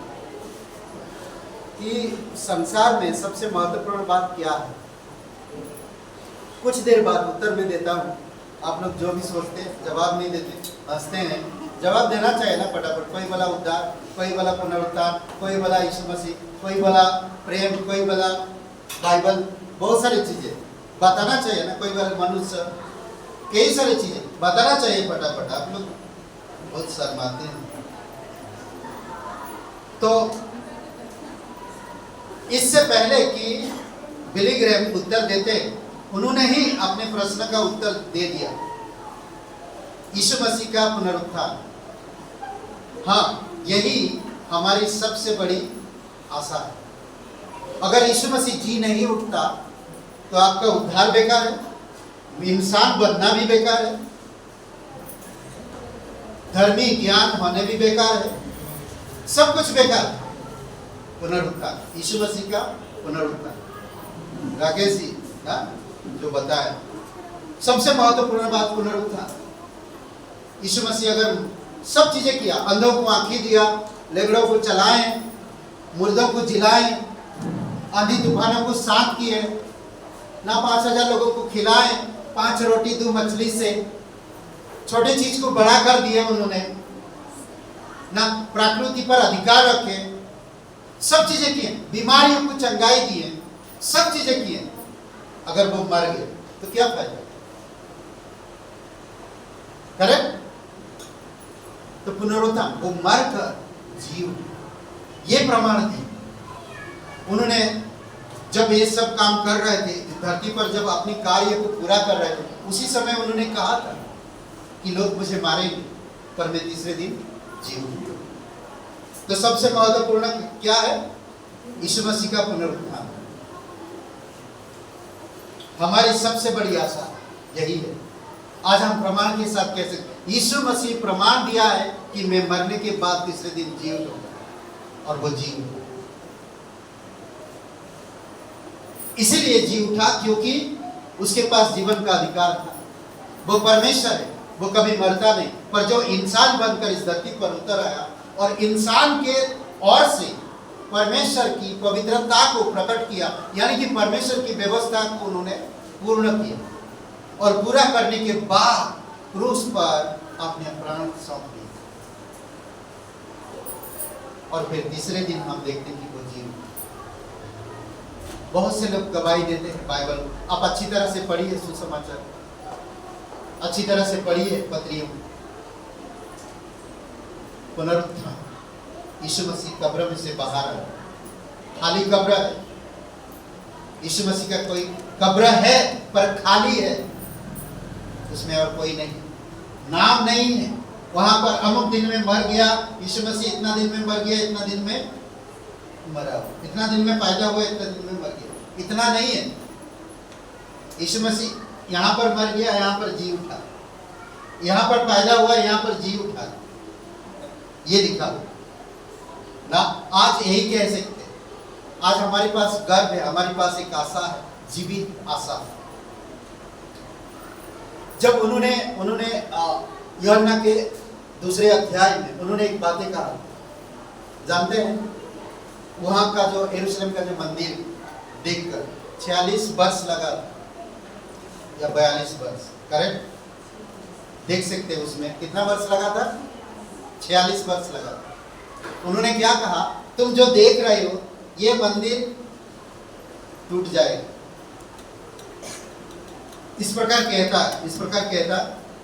कि संसार में सबसे महत्वपूर्ण बात क्या है? कुछ देर बाद उत्तर में देता हूँ, आप लोग जो भी सोचते हैं, जवाब नहीं देते, हंसते हैं। जवाब देना चाहिए ना फटाफट। कोई बोला उद्धार, कोई बोला पुनरुत्थान, कोई बोला यीशु मसीह, कोई बोला प्रेम, कोई बोला बाइबल, बहुत सारी चीजें बताना चाहिए ना। कोई बोला मनुष्य, कई सारी चीजें बताना चाहिए फटाफट। आप लोग बहुत शर्माते हैं। तो इससे पहले कि बिली ग्रैहम उत्तर देते, उन्होंने ही अपने प्रश्न का उत्तर दे दिया। यीशु मसीह का पुनरुत्थान, हाँ, यही हमारी सबसे बड़ी आशा है। अगर यीशु मसीह जी नहीं उठता तो आपका उद्धार बेकार है, इंसान बनना भी बेकार है, धर्मी ज्ञान होने भी बेकार है, सब कुछ बेकार है। पुनरुत्थान, यीशु मसीह का पुनरुत्थान, राकेश जी ना जो बताया, सबसे महत्वपूर्ण बात पुनरुत्थान। यीशु मसीह अगर सब चीजें किया, अंधों को आंखें दिया, लेगड़ों को चलाएं, मुर्दों को जिलाएं, आंधी तूफानों को शांत किए, ना 5000 लोगों को खिलाएं 5 रोटी 2 मछली से, छोटी चीज को बड़ा कर दिया उन्होंने, ना प्रकृति पर अधिकार रखे, सब चीजें किए, बीमारियों को चंगाई दिए, सब चीजें किए। अगर वो मर गए तो क्या फायदा? करेक्ट? तो पुनरुत्थान, वो मर कर जीव, ये प्रमाण थे। उन्होंने जब ये सब काम कर रहे थे धरती पर, जब अपनी कार्य को पूरा कर रहे थे, उसी समय उन्होंने कहा था कि लोग मुझे मारेंगे पर मैं तीसरे दिन जी उठूंगा। तो सबसे महत्वपूर्ण क्या है? यीशु मसीह का पुनरुत्थान। हमारी सबसे बड़ी आशा यही है। आज हम प्रमाण के साथ कह सकते, यीशु मसीह प्रमाण दिया है कि मैं मरने के बाद तीसरे दिन जी उठूंगा, और वो जी उठा। इसीलिए जी उठा क्योंकि उसके पास जीवन का अधिकार था। वो परमेश्वर है, वो कभी मरता नहीं, पर जो इंसान बनकर इस धरती पर उतर आया और इंसान के ओर से परमेश्वर की पवित्रता को प्रकट किया, यानी कि परमेश्वर की व्यवस्था को उन्होंने पूर्ण किया और पूरा करने के बाद क्रूस पर अपने प्राण सौंप दिए। और फिर तीसरे दिन हम देखते हैं कि वो जी उठा। बहुत से लोग गवाही देते हैं बाइबल, आप अच्छी तरह से पढ़िए सुसमाचार, अच्छी तरह से पढ़िए पत्रियों। पुनरुत्थान, यीशु मसीह कब्र में से बाहर आए, खाली कब्र है। यीशु मसीह का कोई कब्र है पर खाली है, उसमें और कोई नहीं, नाम नहीं है। वहां पर अमुक दिन में मर गया यीशु मसीह, इतना दिन में मर गया, इतना दिन में मरा, इतना दिन में पैदा हुआ, इतना दिन में मर गया, इतना नहीं है। यीशु मसीह यहाँ पर मर गया, यहाँ पर जी उठा, यहाँ पर पैदा हुआ, यहाँ पर जी उठा, ये लिखा ना। आज यही कह सकते हैं, आज हमारे पास गर्व है, हमारे पास एक आशा है, जीवित आशा। जब उन्होंने यूहन्ना के दूसरे अध्याय में उन्होंने एक बातें कहा, जानते हैं, वहां का जो यरूशलेम का जो मंदिर देखकर 46 वर्ष लगा या 42 वर्ष, करेक्ट, देख सकते हैं उसमें कितना वर्ष लगा था, 46 वर्ष लगा था। उन्होंने क्या कहा, तुम जो देख रहे हो ये मंदिर टूट जाएगा। इस प्रकार कहता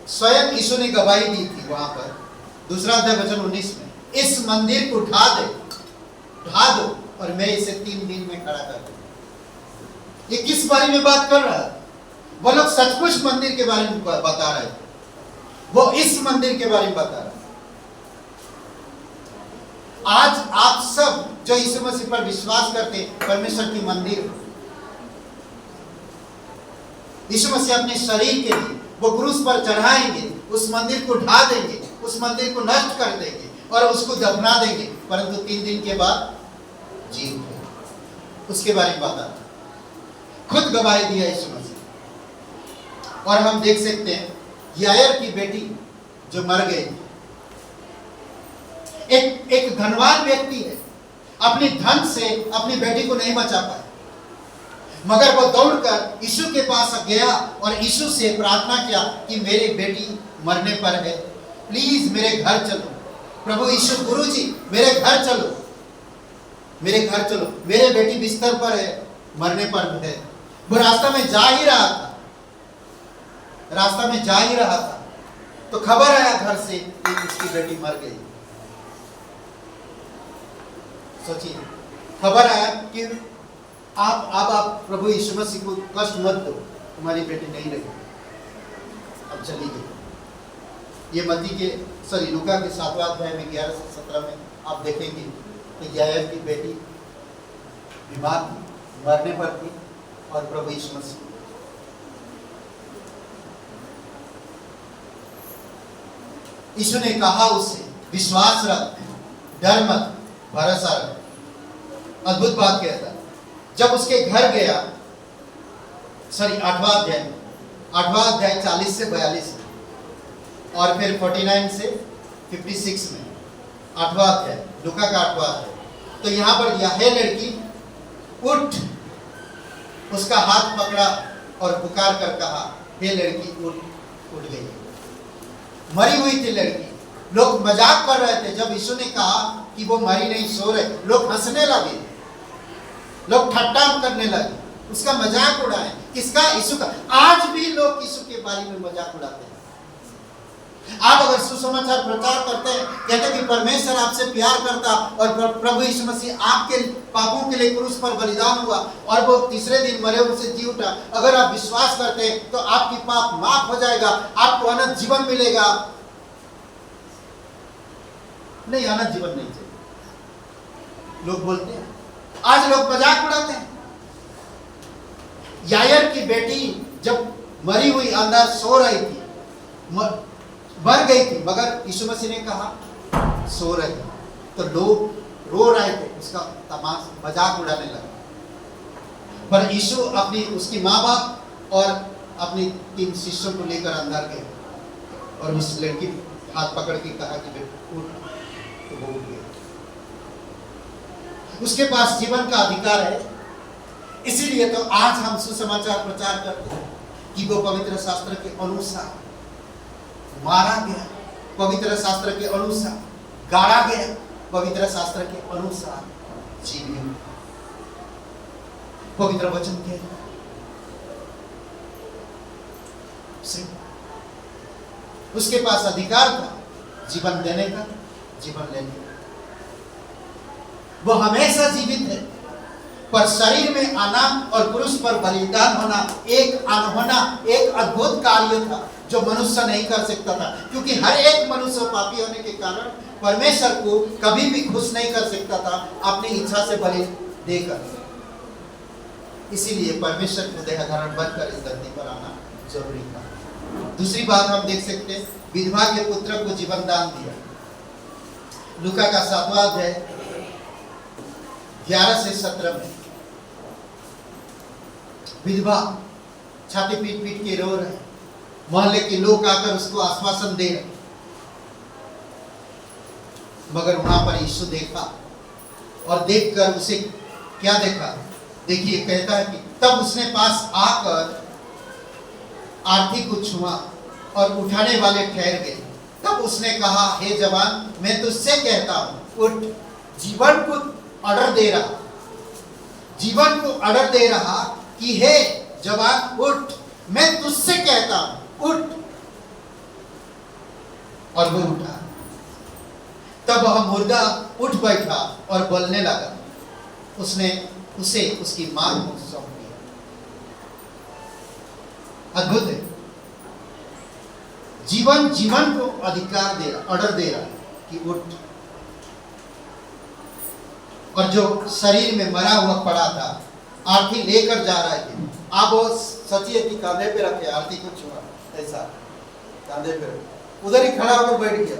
स्वयं यीशु ने गवाही दी थी वहां पर, दूसरा अध्याय वचन 19 में, इस मंदिर को ढा दो और मैं इसे 3 दिन में खड़ा कर दूं। ये किस बारे में बात कर रहा है? वो लोग सचमुच मंदिर के बारे में बता रहे थे, वो इस मंदिर के बारे में बता रहे। आज आप सब जो यीशु मसीह पर विश्वास करते हैं, परमेश्वर की मंदिर, यीशु मसीह अपने शरीर के लिए वो क्रूस पर चढ़ाएंगे, उस मंदिर को ढा देंगे, उस मंदिर को नष्ट कर देंगे और उसको दफना देंगे, परंतु 3 दिन के बाद जी उठेगा। उसके बारे में बता, खुद गवाही दिया यीशु मसीह। और हम देख सकते हैं यायर की बेटी जो मर गई, एक धनवान व्यक्ति है, अपने धन से अपनी बेटी को नहीं बचा पाया, मगर वो दौड़कर यीशु के पास गया और यीशु से प्रार्थना किया कि मेरी बेटी मरने पर है, प्लीज मेरे घर चलो। प्रभु यीशु, गुरु जी मेरे घर चलो, मेरे घर चलो, मेरे बेटी बिस्तर पर है, मरने पर है। वो रास्ता में जा ही रहा था, तो खबर आया घर से कि उसकी बेटी मर गई। सोचिए, खबर आया कि आप प्रभु यीशु मसीह को कष्ट मत दो, तुम्हारी बेटी नहीं रही, अब चली गई। ये लूका के 7वां अध्याय में 11 से 17 में आप देखेंगे कि यायर की बेटी बीमार थी, मरने पर थी, और प्रभु यीशु मसीह यीशु ने कहा उससे, विश्वास रख, डर मत, भरोसा रख। अद्भुत बात कहता, जब उसके घर गया, 8वां अध्याय 40 से 42 में, और फिर 49 से 56 में, 8वां अध्याय, लूका का 8वां अध्याय। तो यहाँ पर दिया है, लड़की उठ, उसका हाथ पकड़ा और पुकार कर कहा, हे लड़की उठ गई। मरी हुई थी लड़की। लोग मजाक कर रहे थे जब यीशु ने कहा कि वो मरी नहीं, सो रहे, लोग हंसने लगे, लोग ठट्टा करने लगे, उसका मजाक उड़ाए। किसका? यीशु का। आज भी लोग यीशु के बारे में मजाक उड़ाते हैं। आप अगर सुसमाचार प्रचार करते हैं, कहते हैं कि परमेश्वर आपसे प्यार करता और प्रभु यीशु मसीह आपके पापों के लिए क्रूस पर बलिदान हुआ और वो तीसरे दिन मरे हुए से जी उठा, अगर आप विश्वास करते हैं तो आपकी पाप माफ हो जाएगा, आपको अनंत जीवन मिलेगा। नहीं, अनंत जीवन नहीं चाहिए, लोग बोलते हैं। आज लोग मजाक उड़ाते हैं। यायर की बेटी जब मरी हुई अंदर सो रही थी, मर गई थी, मगर यीशु मसीह ने कहा सो रही, तो लोग रो रहे थे, उसका तमाशा मजाक उड़ाने लगे। पर यीशु अपनी उसकी माँ बाप और अपनी 3 शिष्यों को लेकर अंदर गए और उस लड़की हाथ पकड़ के कहा कि बेटा उठ, तो वो उठ गया। उसके पास जीवन का अधिकार है। इसीलिए तो आज हम सुसमाचार प्रचार करते हैं कि वो पवित्र शास्त्र के अनुसार मारा गया, पवित्र शास्त्र के अनुसार गाड़ा गया, पवित्र शास्त्र के अनुसार जीवित। पवित्र वचन के उसके पास अधिकार था जीवन देने का, जीवन लेने का। वो हमेशा जीवित है, पर शरीर में आना और क्रूस पर बलिदान होना एक अद्भुत कार्य था जो मनुष्य नहीं कर सकता था, क्योंकि हर एक मनुष्य पापी होने के कारण परमेश्वर को कभी भी खुश नहीं कर सकता था अपनी इच्छा से बलि देकर। इसीलिए परमेश्वर को देह धारण बनकर इस धरती पर आना जरूरी था। दूसरी बात हम देख सकते हैं, विधवा के पुत्र को जीवन दान दिया। लूका का 7वां अध्याय 11 से 17 में विधवा छाती पीट पीट के रो रहे, मोहल्ले के लोग आकर उसको आश्वासन दे रहे, मगर वहां पर यीशु देखा और देखकर उसे क्या देखा, देखिए कहता है कि तब उसने पास आकर आरती को छुआ और उठाने वाले ठहर गए। तब उसने कहा, हे जवान, मैं तुझसे कहता हूं उठ। जीवन को ऑर्डर दे रहा, जीवन को ऑर्डर दे रहा कि हे जवान उठ, मैं तुझसे कहता हूं उठ। और वो उठा। तब वह मुर्दा उठ बैठा और बोलने लगा। उसने उसे उसकी मां को सौंप दिया। अद्भुत है। जीवन को अधिकार दे रहा, ऑर्डर दे रहा कि उठ। और जो शरीर में मरा हुआ पड़ा था, आरती लेकर जा रहा है, आप वो सचिए कि कांधे पे रखे, आरती को छुआ, ऐसा कांधे पे रखे, उधर ही खड़ा होकर बैठ गया,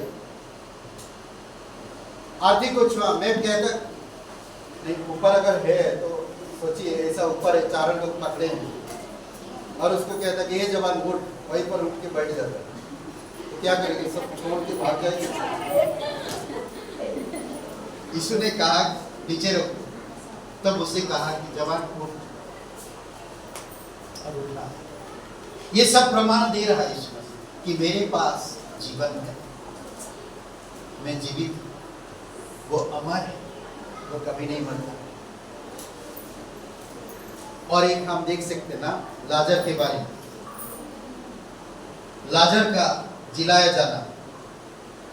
आरती को छुआ। मैं कहता नहीं, ऊपर अगर है तो सोचिए ऐसा ऊपर चारों लोग पकड़े हैं और उसको कहता कि ये जवान उठ, वहीं पर उठ के बैठ जाता, तो क्या करेंगे, सब छोड़ के भाग जाएंगे। यीशु ने कहा नीचे रखो। तब उसने कहा कि जवान उठ, और उठा। ये सब प्रमाण दे रहा है यीशु कि मेरे पास जीवन है, मैं जीवित हूं, वो अमर है, वो कभी नहीं मरता। और एक हम देख सकते हैं ना लाजर के बारे में, लाजर का जिलाया जाना,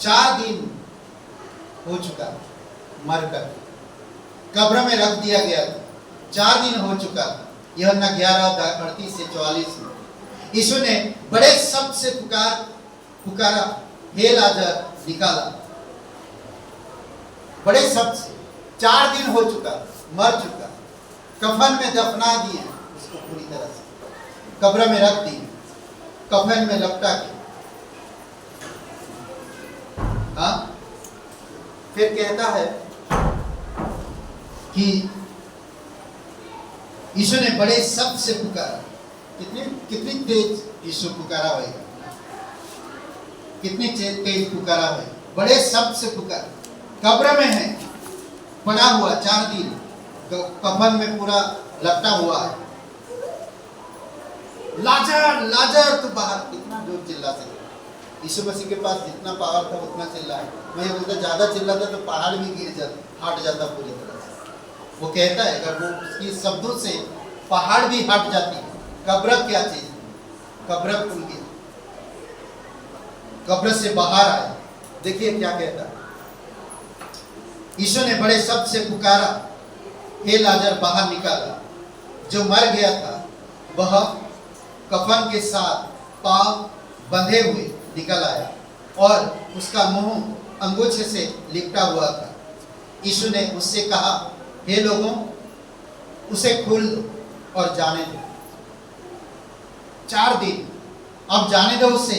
4 दिन हो चुका मरकर कब्र में रख दिया गया था, 4 दिन हो चुका। यूहन्ना 11:38 से 44 में यीशु ने बड़े शब्द से पुकारा, हे लाजर निकाला। बड़े शब्द से, 4 दिन हो चुका, मर चुका, कफन में दफना दिए उसको पूरी तरह से, कब्र में रख दिए, कफन में लपटा के। हाँ, फिर कहता है कि यीशु ने बड़े शब्द से पुकारा। कितनी तेज यीशु पुकारा होगा, कितनी तेज पुकारा है, बड़े शब्द से पुकारा। कब्र में है, पड़ा हुआ 4 दिन, कफन में पूरा लपटा हुआ है। लाजर लाजर तू बाहर, कितना जोर चिल्ला सकता। यीशु मसीह के पास जितना पावर था उतना चिल्लाया। मैं बोलता ज्यादा चिल्लाता तो पहाड़ भी गिर जाता, हट जाता पूरी तरह से। वो कहता है अगर वो उसकी शब्दों से पहाड़ भी हट जाती, कब्र क्या चीज, कब्र खुल गया, कब्र से बाहर आया। देखिए क्या कहता है, यीशु ने बड़े शब्द से पुकारा, हे लाजर बाहर निकाला। जो मर गया था वह कफन के साथ पांव बंधे हुए निकल आया और उसका मुंह अंगूछे से लिपटा हुआ था। यीशु ने उससे कहा, हे लोगों, उसे खोल दो और जाने दो। 4 दिन, अब जाने दो उसे।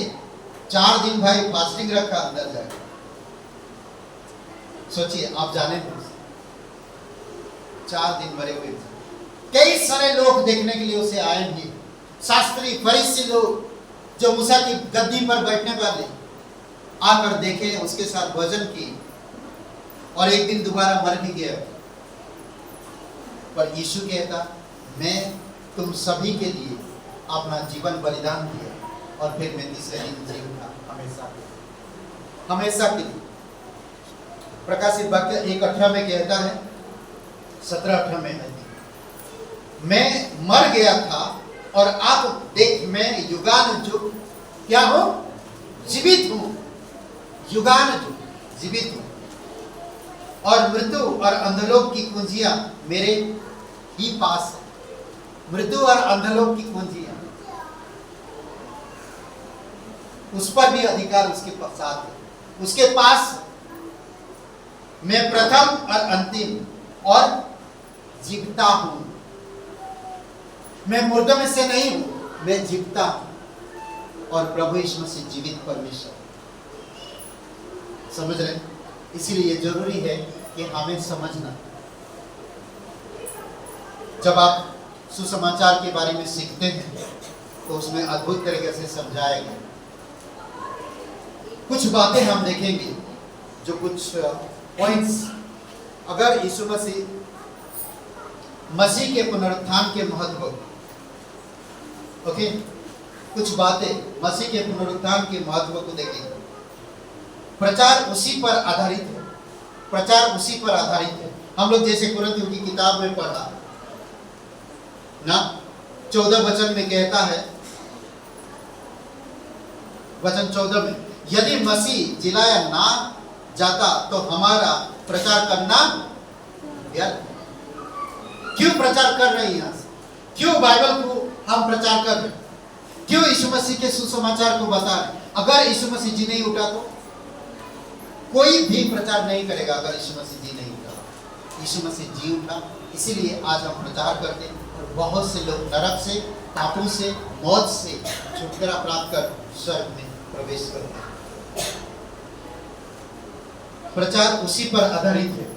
4 दिन भाई फास्टिंग रखा, अंदर जाएगा। सोचिए, आप जाने दो, 4 दिन मरे हुए थे, कई सारे लोग देखने के लिए उसे आएंगे, शास्त्री फरीसी लोग जो मूसा की गद्दी पर बैठने वाले आकर देखे, उसके साथ भोजन की और एक दिन दोबारा मर भी गया। पर यीशु कहता, मैं तुम सभी के लिए अपना जीवन बलिदान दिया और फिर मैं तीसरे दिन जी उठा, हमेशा के लिए। प्रकाशित वाक्य 1:18 में कहता है, 17-18 में है, मैं मर गया था और अब देख मैं युगानुयुग क्या हूं? जीवित हूं। युगानुयुग जीवित हूं और मृत्यु और अंधलोक की कुंजियां मेरे ही पास है। मृत्यु और अंधलोक की कुंजियां, उस पर भी अधिकार उसके साथ है, उसके पास। मैं प्रथम और अंतिम और जीवता हूं। मैं मुर्दों में से नहीं हूं, मैं जीवता हूं और प्रभु यीशु मसीह जीवित परमेश्वर। समझ रहे? इसीलिए जरूरी है कि हमें समझना। जब आप सुसमाचार के बारे में सीखते हैं तो उसमें अद्भुत तरीके से समझाया गया। कुछ बातें हम देखेंगे, जो कुछ पॉइंट्स, अगर यीशु मसीह के पुनरुत्थान के महत्व, ओके, कुछ बातें मसीह के पुनरुत्थान के महत्व को देखेंगे। प्रचार उसी पर आधारित है, प्रचार उसी पर आधारित है। हम लोग जैसे कुरिन्थियों की किताब में पढ़ा ना, 14 वचन में कहता है, वचन 14 में, यदि मसीह जिलाया ना जाता तो हमारा प्रचार करना व्यर्थ। क्यों प्रचार कर रहे हैं यहां से? क्यों बाइबल को हम प्रचार कर रहे हैं? क्यों यीशु मसीह के सुसमाचार को बता रहे? अगर यीशु मसीह जी नहीं उठा तो कोई भी प्रचार नहीं करेगा। अगर यीशु मसीह जी नहीं उठा, यीशु मसीह जी उठा, इसीलिए आज हम प्रचार करते हैं और बहुत से लोग नरक से, पापों से, मौत से छुटकारा प्राप्त कर स्वर्ग में प्रवेश करते हैं। प्रचार उसी पर आधारित है।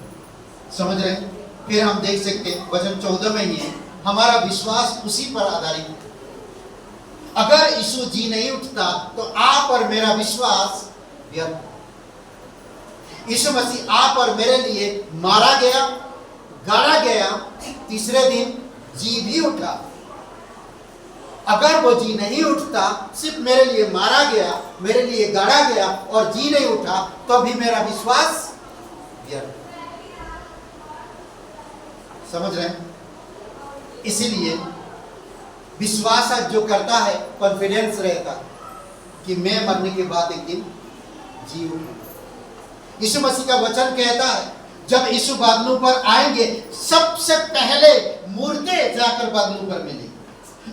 समझ रहे हैं? फिर हम देख सकते हैं वचन 14 में ही है, हमारा विश्वास उसी पर आधारित है। अगर यीशु जी नहीं उठता तो आप और मेरा विश्वास व्यर्थ। यीशु मसीह आप और मेरे लिए मारा गया, गाड़ा गया, तीसरे दिन जी भी उठा। अगर वो जी नहीं उठता, सिर्फ मेरे लिए मारा गया, मेरे लिए गाड़ा गया और जी नहीं उठा, तो भी मेरा विश्वास व्यर्थ। समझ रहे हैं? इसीलिए विश्वास जो करता है, कॉन्फिडेंस रहता है कि मैं मरने के बाद एक दिन जी उठूंगा। यीशु मसीह का वचन कहता है, जब यीशु बादलों पर आएंगे, सबसे पहले मुर्दे जाकर बादलों पर मिलेंगे,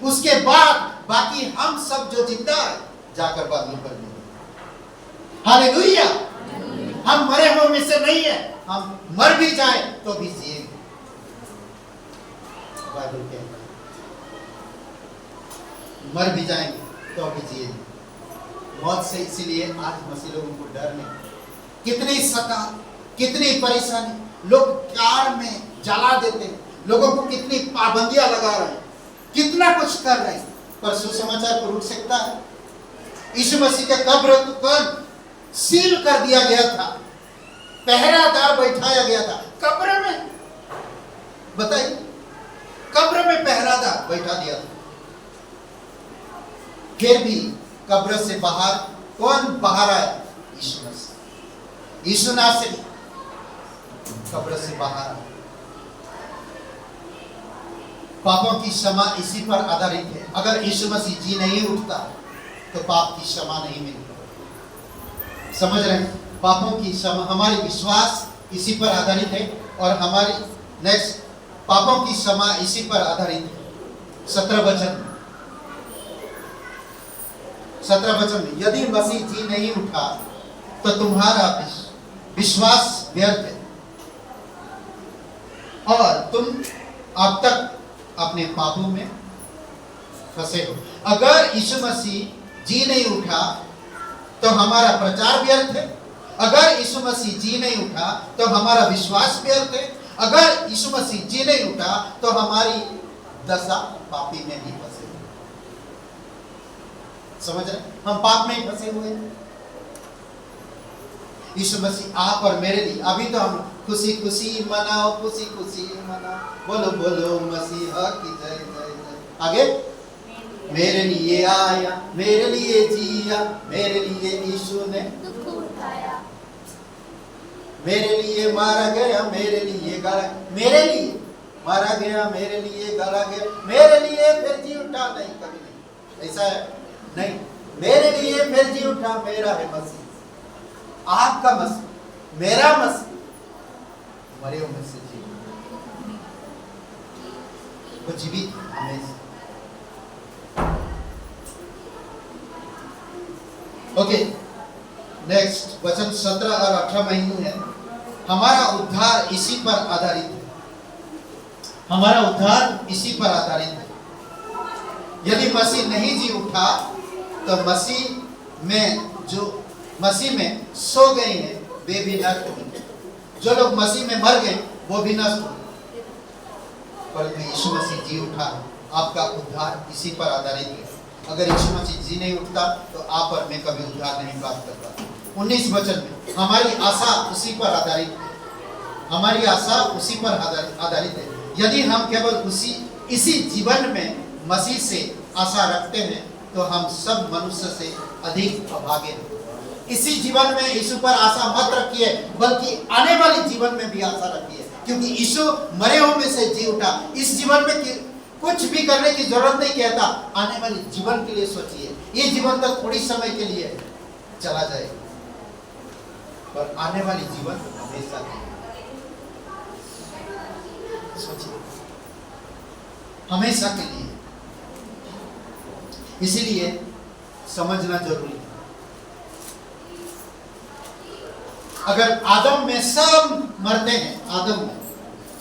उसके बाद बाकी हम सब जो जिंदा है जाकर बादलों पर मिलेंगे। हालेलुया! हम मरे हुए में से नहीं है, हम मर भी जाए तो भी जिएंगे। बाइबल कहता है मर भी जाएंगे तो भी जिएंगे। मौत से इसीलिए आज मसीह लोगों को डर नहीं। कितनी सता, कितनी परेशानी, लोग कार में जला देते हैं, लोगों को कितनी पाबंदियां लगा रहे हैं, कितना कुछ कर रहे हैं, पर सुसमाचार को रुक सकता है? यीशु मसीह के कब्र पर सील कर दिया गया था, पहरादार बैठाया गया था कब्र में। बताइए, कब्र में पहरादार बैठा दिया था, फिर भी कब्र से बाहर कौन बाहर आया? यीशु मसीह, यीशु नासरी कब्र से बाहर आया। पापों की क्षमा इसी पर आधारित है। अगर यीशु मसीह जी नहीं उठता तो पाप की क्षमा नहीं मिलती। समझ रहे हैं? पापों की क्षमा, हमारी विश्वास इसी पर आधारित है और हमारी नेक्स्ट पापों की क्षमा इसी पर आधारित है। 17 वचन में, यदि मसीह जी नहीं उठा तो तुम्हारा विश्वास व्यर्थ है और तुम अब तक अपने पापों में फंसे हो। अगर यीशु मसीह जी नहीं उठा तो हमारा प्रचार व्यर्थ है। अगर यीशु मसीह जी नहीं उठा तो हमारा विश्वास व्यर्थ है। अगर यीशु मसीह जी नहीं उठा तो हमारी दशा पापी में ही फंसे हुए। समझ रहे? हम पाप में ही फंसे हुए हैं। यीशु मसीह आप और मेरे लिए, अभी तो हम खुशी खुशी मनाओ, खुशी खुशी मनाओ, बोलो बोलो मसीहा की जय जय जय। आगे, मेरे लिए आया, मेरे लिए जिया, मेरे लिए यीशु ने दुख उठाया, मेरे लिए मारा गया, मेरे लिए गला, मेरे लिए मारा गया, मेरे लिए गला गया, मेरे लिए फिर जी उठा। नहीं, कभी नहीं, ऐसा है नहीं। मेरे लिए फिर जी उठा, मेरा है मसीह, आपका मसीह, मेरा मसीह, मरे हुए में से जी वो जीवित हमेशा। ओके, नेक्स्ट वचन 17 और 18 महीने है। हमारा उद्धार इसी पर आधारित है, हमारा उद्धार इसी पर आधारित है। यदि मसीह नहीं जी उठा तो मसीह में सो गए हैं वे भी नष्ट होंगे। जो लोग मसीह में मर गए वो भी नष्ट होंगे, परंतु यीशु मसीह जी उठा, आपका उद्धार इसी पर आधारित है। अगर यीशु मसीह जी नहीं उठता तो आप और मैं कभी उद्धार नहीं प्राप्त करता। 19 वचन में हमारी आशा उसी पर आधारित है, हमारी आशा उसी पर आधारित है। यदि हम केवल इसी जीवन में मसीह से आशा रखते हैं तो हम सब मनुष्य से अधिक अभागे हैं। इसी जीवन में यीशु पर आशा मत रखिए, बल्कि आने वाले जीवन में भी आशा रखिए, क्योंकि यीशु मरे हुए में से जी उठा। इस जीवन में कुछ भी करने की जरूरत नहीं कहता, आने वाले जीवन के लिए सोचिए। ये जीवन तो थोड़ी समय के लिए चला जाएगा, पर आने वाली जीवन हमेशा के लिए सोचिए, हमेशा के लिए। इसीलिए समझना जरूरी है। अगर आदम में सब मरते हैं, आदम में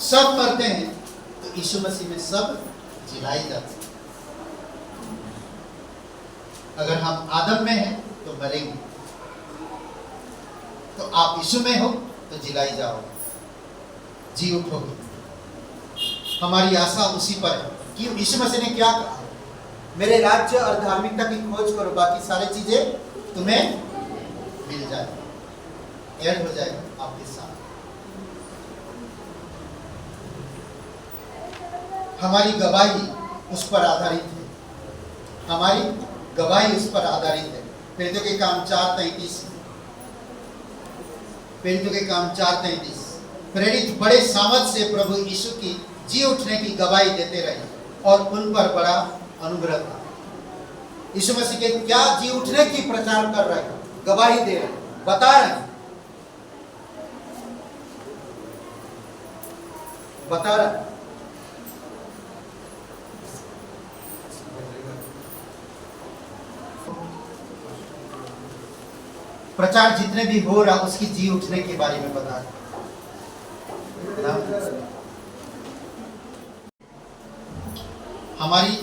सब मरते हैं, तो यीशु मसीह में सब जिलाई जाते हैं। अगर हम आदम में हैं तो मरेंगे, तो आप यीशु में हो तो जिलाई जाओगे, जी उठोगे। हमारी आशा उसी पर है कि यीशु मसीह ने क्या कहा, मेरे राज्य और धार्मिकता की खोज करो, बाकी सारी चीजें तुम्हें मिल जाए, ऐड हो जाएगा आपके साथ। हमारी गवाही उस पर आधारित है, हमारी गवाही उस पर आधारित है। प्रेरितों के काम 4:33, प्रेरितों के काम 4:33, प्रेरित बड़े सामर्थ से प्रभु यीशु की जी उठने की गवाही देते रहे और उन पर बड़ा अनुग्रह था। यीशु मसीह के क्या जी उठने की प्रचार कर रहे हैं, गवाही दे रहे हैं, बता रहे हैं, बता रहे हैं। प्रचार जितने भी हो रहा उसकी जी उठने के बारे में बता रहे। हमारी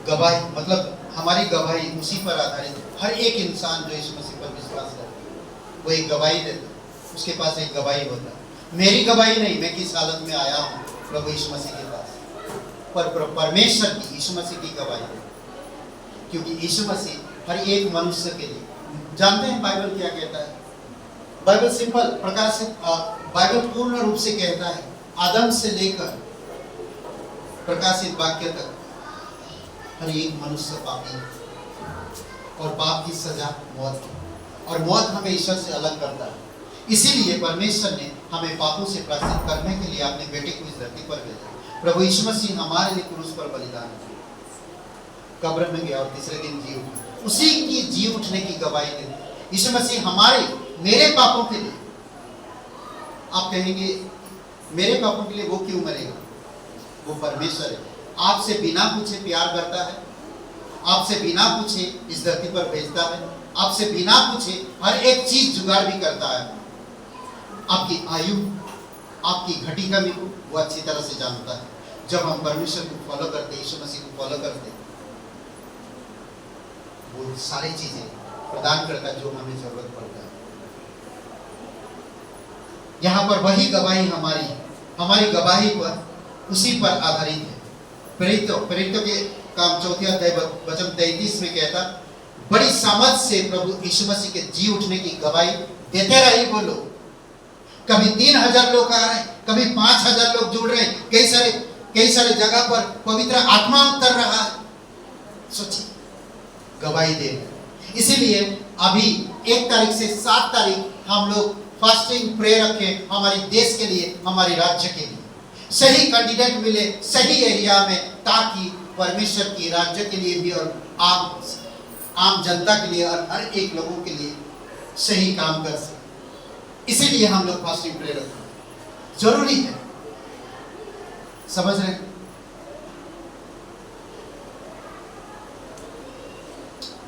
गवाही मतलब हमारी गवाही उसी पर आधारित है। हर एक इंसान जो यीशु मसीह पर विश्वास करता है वो एक गवाही देता है, उसके पास एक गवाही होता है। मेरी गवाही नहीं, मैं किस हालत में आया हूँ प्रभु यीशु मसीह के पास, पर परमेश्वर की, यीशु मसीह की गवाही है। क्योंकि यीशु मसीह हर एक मनुष्य के लिए, जानते हैं बाइबल क्या कहता है? बाइबल सिंपल प्रकार से, बाइबल पूर्ण रूप से कहता है, आदम से लेकर प्रकाशित वाक्य तक हर एक मनुष्य पापी है और पाप की सजा मौत है, और मौत हमें ईश्वर से अलग करता है। इसीलिए परमेश्वर ने हमें पापों से प्रायश्चित करने के लिए अपने बेटे को इस धरती पर भेजा। प्रभु यीशु मसीह हमारे लिए क्रूस पर बलिदान किया, कब्र में गया और तीसरे दिन जी उठा, उसी की जी उठने की गवाही देते। यीशु मसीह हमारे मेरे पापों के लिए, आप कहेंगे मेरे पापों के लिए वो क्यों मरेगा? वो परमेश्वर है, आपसे बिना पूछे प्यार करता है, आपसे बिना पूछे इस धरती पर भेजता है, आपसे बिना पूछे हर एक चीज जुगाड़ भी करता है। आपकी आयु, आपकी घटी कमी को वो अच्छी तरह से जानता है। जब हम परमेश्वर को फॉलो करते, यीशु मसीह को फॉलो करते, वो सारी चीजें प्रदान करता है जो हमें जरूरत पड़ता है। यहाँ पर वही गवाही हमारी गवाही पर उसी पर आधारित है। प्रेरितों के काम 4 अध्याय वचन 33 में कहता, बड़ी सामर्थ से प्रभु यीशु मसीह के जी उठने की गवाही देते रहे वो लोग। कभी 3000 लोग आ रहे हैं, कभी 5000 लोग जुड़ रहे हैं, कई सारे जगह पर पवित्र आत्मा उतर रहा है। सोचिए, गवाही दे। इसीलिए अभी 1 तारीख से 7 तारीख हम लोग फास्टिंग प्रेयर रखें हमारे देश के लिए, हमारे राज्य के लिए। सही कैंडिडेट मिले सही एरिया में, ताकि परमेश्वर की राज्य के लिए भी और आम जनता के लिए और हर एक लोगों के लिए सही काम कर सके। इसीलिए हम लोग फास्टिंग प्रेयर रखते हैं, जरूरी है। समझ रहे हैं?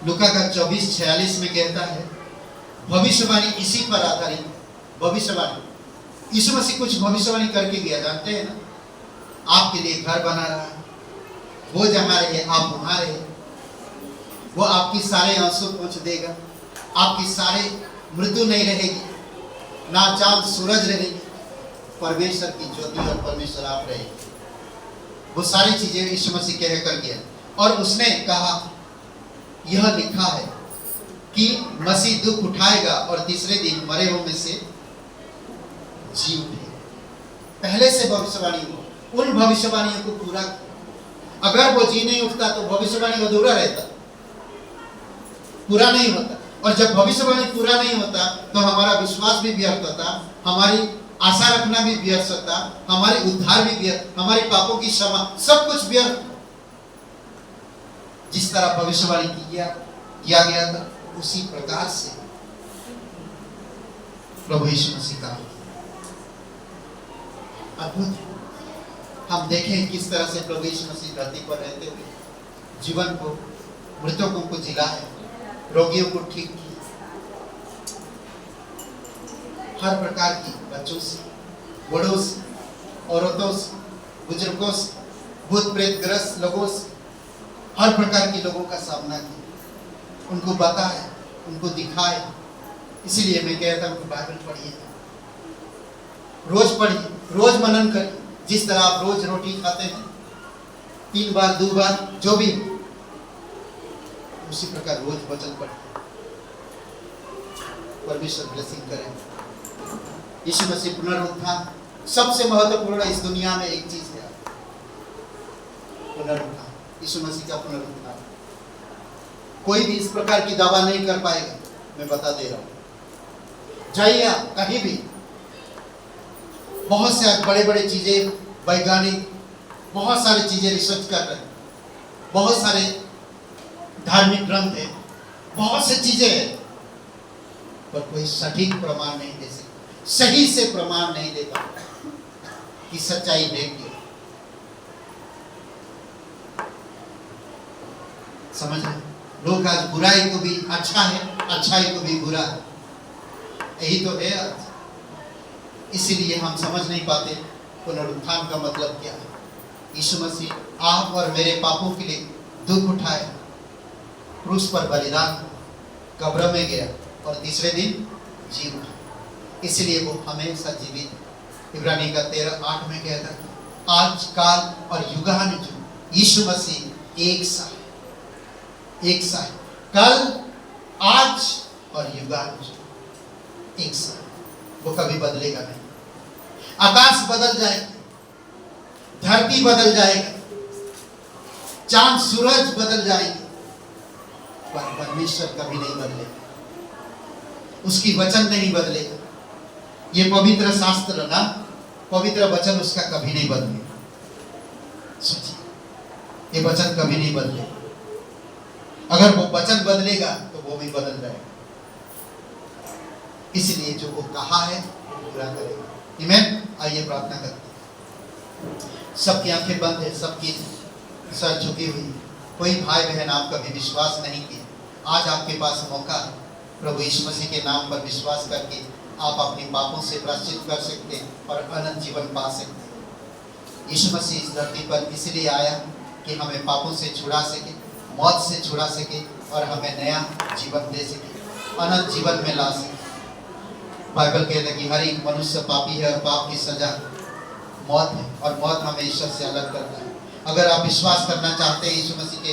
लूका का 24:46 में कहता है, भविष्यवाणी इसी पर आधारित। भविष्यवाणी, यीशु मसीह कुछ भविष्यवाणी करके गया, जानते हैं ना? आपके लिए घर बना रहा है, वो जहां रहे आप वहां रहे, वो आपकी सारे आंसू पोंछ देगा, आपकी सारे मृत्यु नहीं रहेगी, ना चांद सूरज रहेगी, परमेश्वर की ज्योति और परमेश्वर आप रहेगी। वो सारी चीजें यीशु मसीह कह कर गया। और उसने कहा, यह लिखा है कि मसीह दुख उठाएगा और तीसरे दिन मरे हुए में से जी उठेगा। पहले से भविष्यवाणी हो, उन भविष्यवाणियों को पूरा। अगर वो जी नहीं उठता तो भविष्यवाणी अधूरा रहता, पूरा नहीं होता। और जब भविष्यवाणी पूरा नहीं होता तो हमारा विश्वास भी व्यर्थ होता, हमारी आशा रखना भी व्यर्थ होता, हमारे उद्धार भी व्यर्थ, हमारे पापों की क्षमा, सब कुछ व्यर्थ। जिस तरह भविष्यवाणी किया गया था, उसी प्रकार से प्रभु यीशु मसीह का अद्भुत। हम देखें किस तरह से प्रभु यीशु मसीह धरती पर रहते हुए जीवन को, मृतकों को जिलाया, रोगियों को ठीक किया, हर प्रकार की, बच्चों से, बड़ों से, औरतों से, बुजुर्गों से, भूत प्रेत ग्रस्त लोगों से, हर प्रकार के लोगों का सामना किया, उनको बताया, उनको दिखाया। इसीलिए मैं कहता हूँ बाइबल पढ़िए, रोज पढ़िए, रोज मनन करिए। जिस तरह आप रोज रोटी खाते हैं 3 बार 2 बार जो भी, उसी प्रकार रोज वचन पढ़िए। परमेश्वर ब्लेसिंग करें। यीशु मसीह पुनरुत्थान, सबसे महत्वपूर्ण इस दुनिया में एक चीज है, पुनरुत्थान। यीशु मसीह का पुनरुत्थान कोई भी इस प्रकार की दावा नहीं कर पाएगा, मैं बता दे रहा हूं। जाइए आप कहीं भी, बहुत से बड़े बड़े चीजें, वैज्ञानिक बहुत सारी चीजें रिसर्च कर रहे हैं, बहुत सारे धार्मिक ग्रंथ है, बहुत सी चीजें हैं, पर कोई सटीक प्रमाण नहीं दे सकता, सही से प्रमाण नहीं दे पाता कि सच्चाई है क्या। समझ रहे? लोग आज बुराई को भी अच्छा है, अच्छाई को भी बुरा है, यही तो है आज। इसीलिए हम समझ नहीं पाते पुनरुत्थान का मतलब क्या है। यीशु मसीह आप और मेरे पापों के लिए दुख उठाए, क्रूस पर बलिदान, कब्र में गया और तीसरे दिन जी उठा, इसलिए वो हमेशा जीवित। इब्रानी का 13:8 में कहता है, आज काल और युगान जो यीशु मसीह एक सा है, कल, आज और युगान जो एक सा, वो कभी बदलेगा नहीं। आकाश बदल जाएगा, धरती बदल जाएगा, चांद सूरज बदल जाएंगे, पर परमेश्वर कभी नहीं बदलेगा, उसकी वचन नहीं बदलेगा। ये पवित्र शास्त्र ना, पवित्र वचन उसका कभी नहीं बदलेगा। सोचिए, ये वचन कभी नहीं बदलेगा। अगर वो वचन बदलेगा तो वो भी बदल जाएगा। इसलिए जो वो कहा है वो पूरा करेगा। आमीन। आइए प्रार्थना करते हैं। सबकी आंखें बंद है, सबकी सर झुकी हुई। कोई भाई बहन आपका भी विश्वास नहीं किया, आज आपके पास मौका है। प्रभु यीशु मसीह के नाम पर विश्वास करके आप अपने पापों से प्रायश्चित कर सकते हैं और अनंत जीवन पा सकते हैं। यीशु मसीह इस धरती पर इसलिए आया कि हमें पापों से छुड़ा सके, मौत से छुड़ा सके और हमें नया जीवन दे सके, अनंत जीवन में ला सके। बाइबल कहता है कि हर एक मनुष्य पापी है और पाप की सजा मौत है, और मौत हमें ईश्वर से अलग करता है। अगर आप विश्वास करना चाहते हैं यीशु मसीह के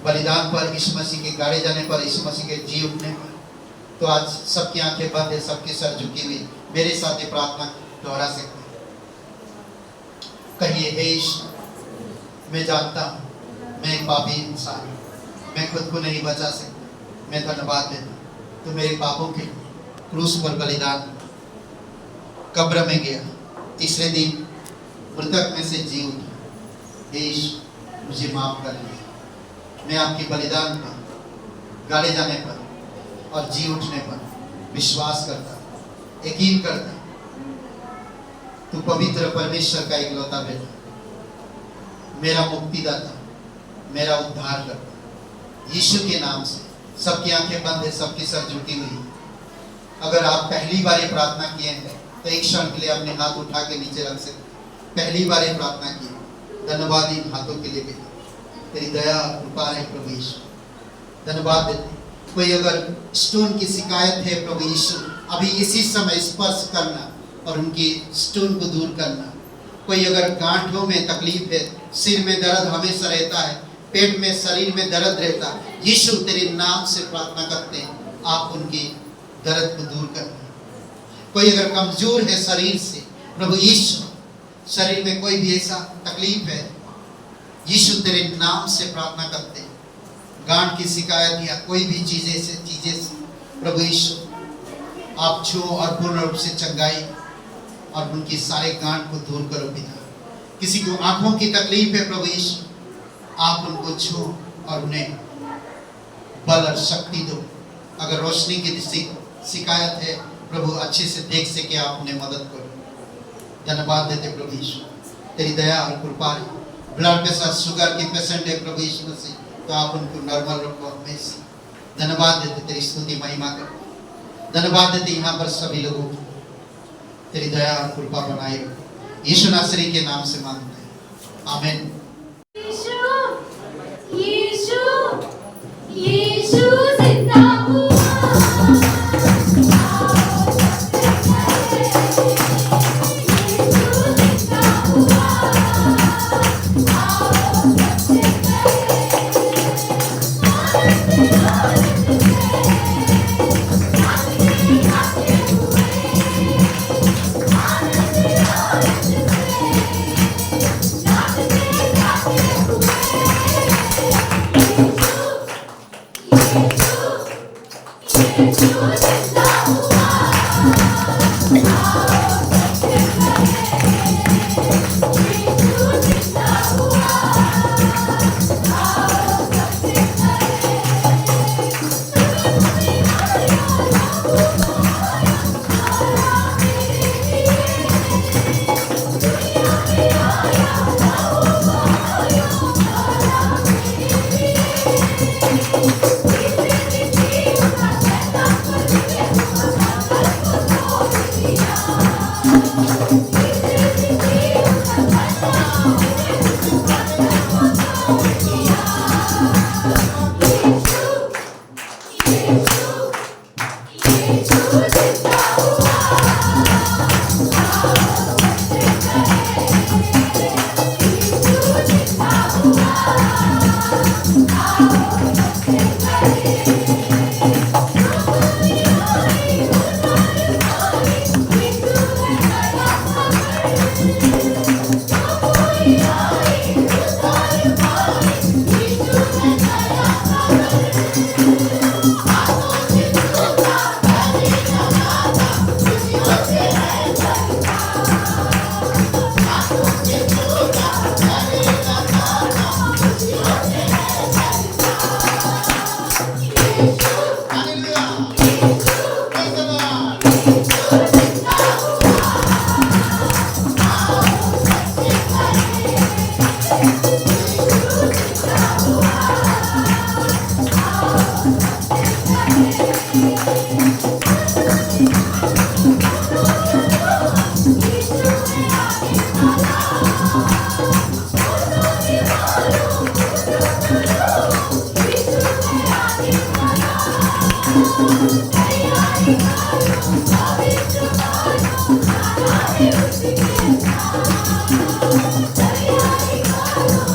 बलिदान पर, यीशु मसीह के गाड़े जाने पर, यीशु मसीह के जी उठने पर, तो आज सबकी आंखें बंद है, सबके सर झुकी हुई, मेरे साथ ये प्रार्थना दोहरा सकते हैं। कहिए, हे यीशु, मैं जानता हूँ मैं एक पापी इंसान हूँ, मैं खुद को नहीं बचा सकता, मैं धन्यवाद देता हूँ तो मेरे पापों के लिए क्रूस पर बलिदान, कब्र में गया, तीसरे दिन मृतक में से जी उठा। हे यीशु, मुझे माफ कर दीजिए, मैं आपके बलिदान पर, गाड़े जाने पर और जी उठने पर विश्वास करता, यकीन करता तू पवित्र परमेश्वर का इकलौता बेटा, मेरा मुक्तिदाता, मेरा उद्धार करता। यीशु के नाम से सबकी आंखें बंद है, सबकी सर झुकी हुई है। अगर आप पहली बार ये प्रार्थना किए हैं तो एक क्षण के लिए अपने हाथ उठा के नीचे रख सकते। पहली बार ये प्रार्थना की, धन्यवाद इन हाथों के लिए बेटा, तेरी दया कृपा है प्रभु यीशु, धन्यवाद देते। कोई अगर स्टोन की शिकायत है प्रभु यीशु, अभी इसी समय स्पर्श करना और उनकी स्टोन को दूर करना। कोई अगर गांठों में तकलीफ है, सिर में दर्द हमेशा रहता है, पेट में, शरीर में दर्द रहता है, यीशु तेरे नाम से प्रार्थना करते हैं, आप उनकी दर्द को दूर करना। कोई अगर कमजोर है शरीर से, प्रभु यीशु शरीर में कोई भी ऐसा तकलीफ है, यीशु तेरे नाम से प्रार्थना करते हैं, गांठ की शिकायत या कोई भी चीजें से प्रभु यीशु आप छो और पूर्ण रूप से चंगाई और उनकी सारे गांठ को दूर करो पिता। किसी को आंखों की तकलीफ है प्रभु यीशु, आप उनको छो और उन्हें बल और शक्ति दो। अगर रोशनी की शिकायत है प्रभु, अच्छे से देख सके आप उन्हें मदद करो। धन्यवाद देते प्रभु यीशु, तेरी दया और कृपा है। ब्लड प्रेशर, शुगर की पेशेंट है प्रभु यीशु मसीह, तो आप उनको नॉर्मल रखो हमेशा। धन्यवाद देते, तेरी स्तुति महिमा करो। धन्यवाद देते यहाँ पर सभी लोगों को, तेरी दया और कृपा बनाए रखो। यीशु नासरी के नाम से मांगते हैं, आमीन। यीशु जिंदा हुआ। Hallelujah.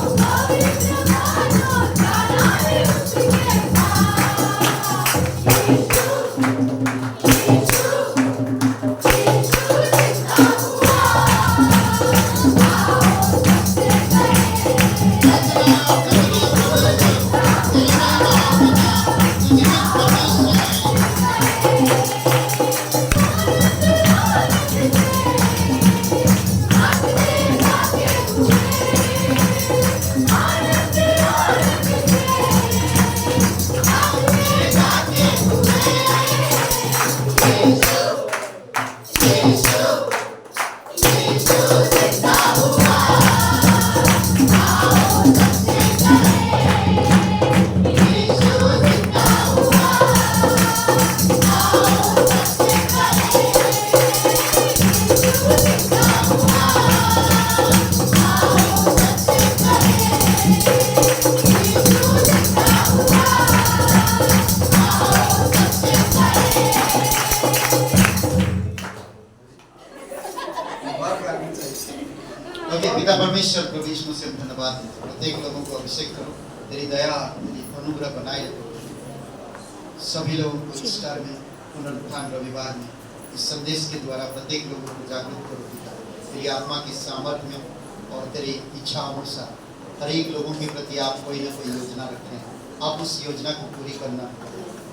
परमेश्वर प्रभु यीशु से हम धन्यवाद देते हैं। प्रत्येक लोगों को अभिषेक करो, तेरी दया तेरी अनुग्रह बनाए रखो। सभी लोगों को ईस्टर में, पुनरुत्थान रविवार में इस संदेश के द्वारा प्रत्येक लोगों को जागरूक करो पिता। तेरी आत्मा की सामर्थ्य में और तेरी इच्छा अनुसार हर एक लोगों के प्रति आप कोई ना कोई योजना रखे हैं, आप उस योजना को पूरी करना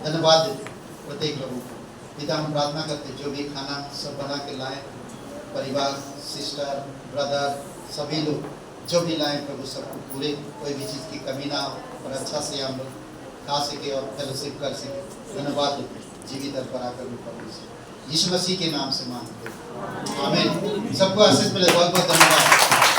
धन्यवाद देते प्रत्येक लोगों को। पिता हम प्रार्थना करते जो भी खाना सब बना के लाए, परिवार, सिस्टर, ब्रदर, सभी लोग जो भी लाए प्रभु सबको पूरे, कोई भी चीज़ की कमी ना हो और अच्छा से हम लोग खा सके और फेलोशिप कर सके। धन्यवाद देते जीवित और पराक्रम परमेश्वर यीशु मसीह के नाम से मांगते हैं, आमीन। सबको आशीष मिले, बहुत बहुत धन्यवाद।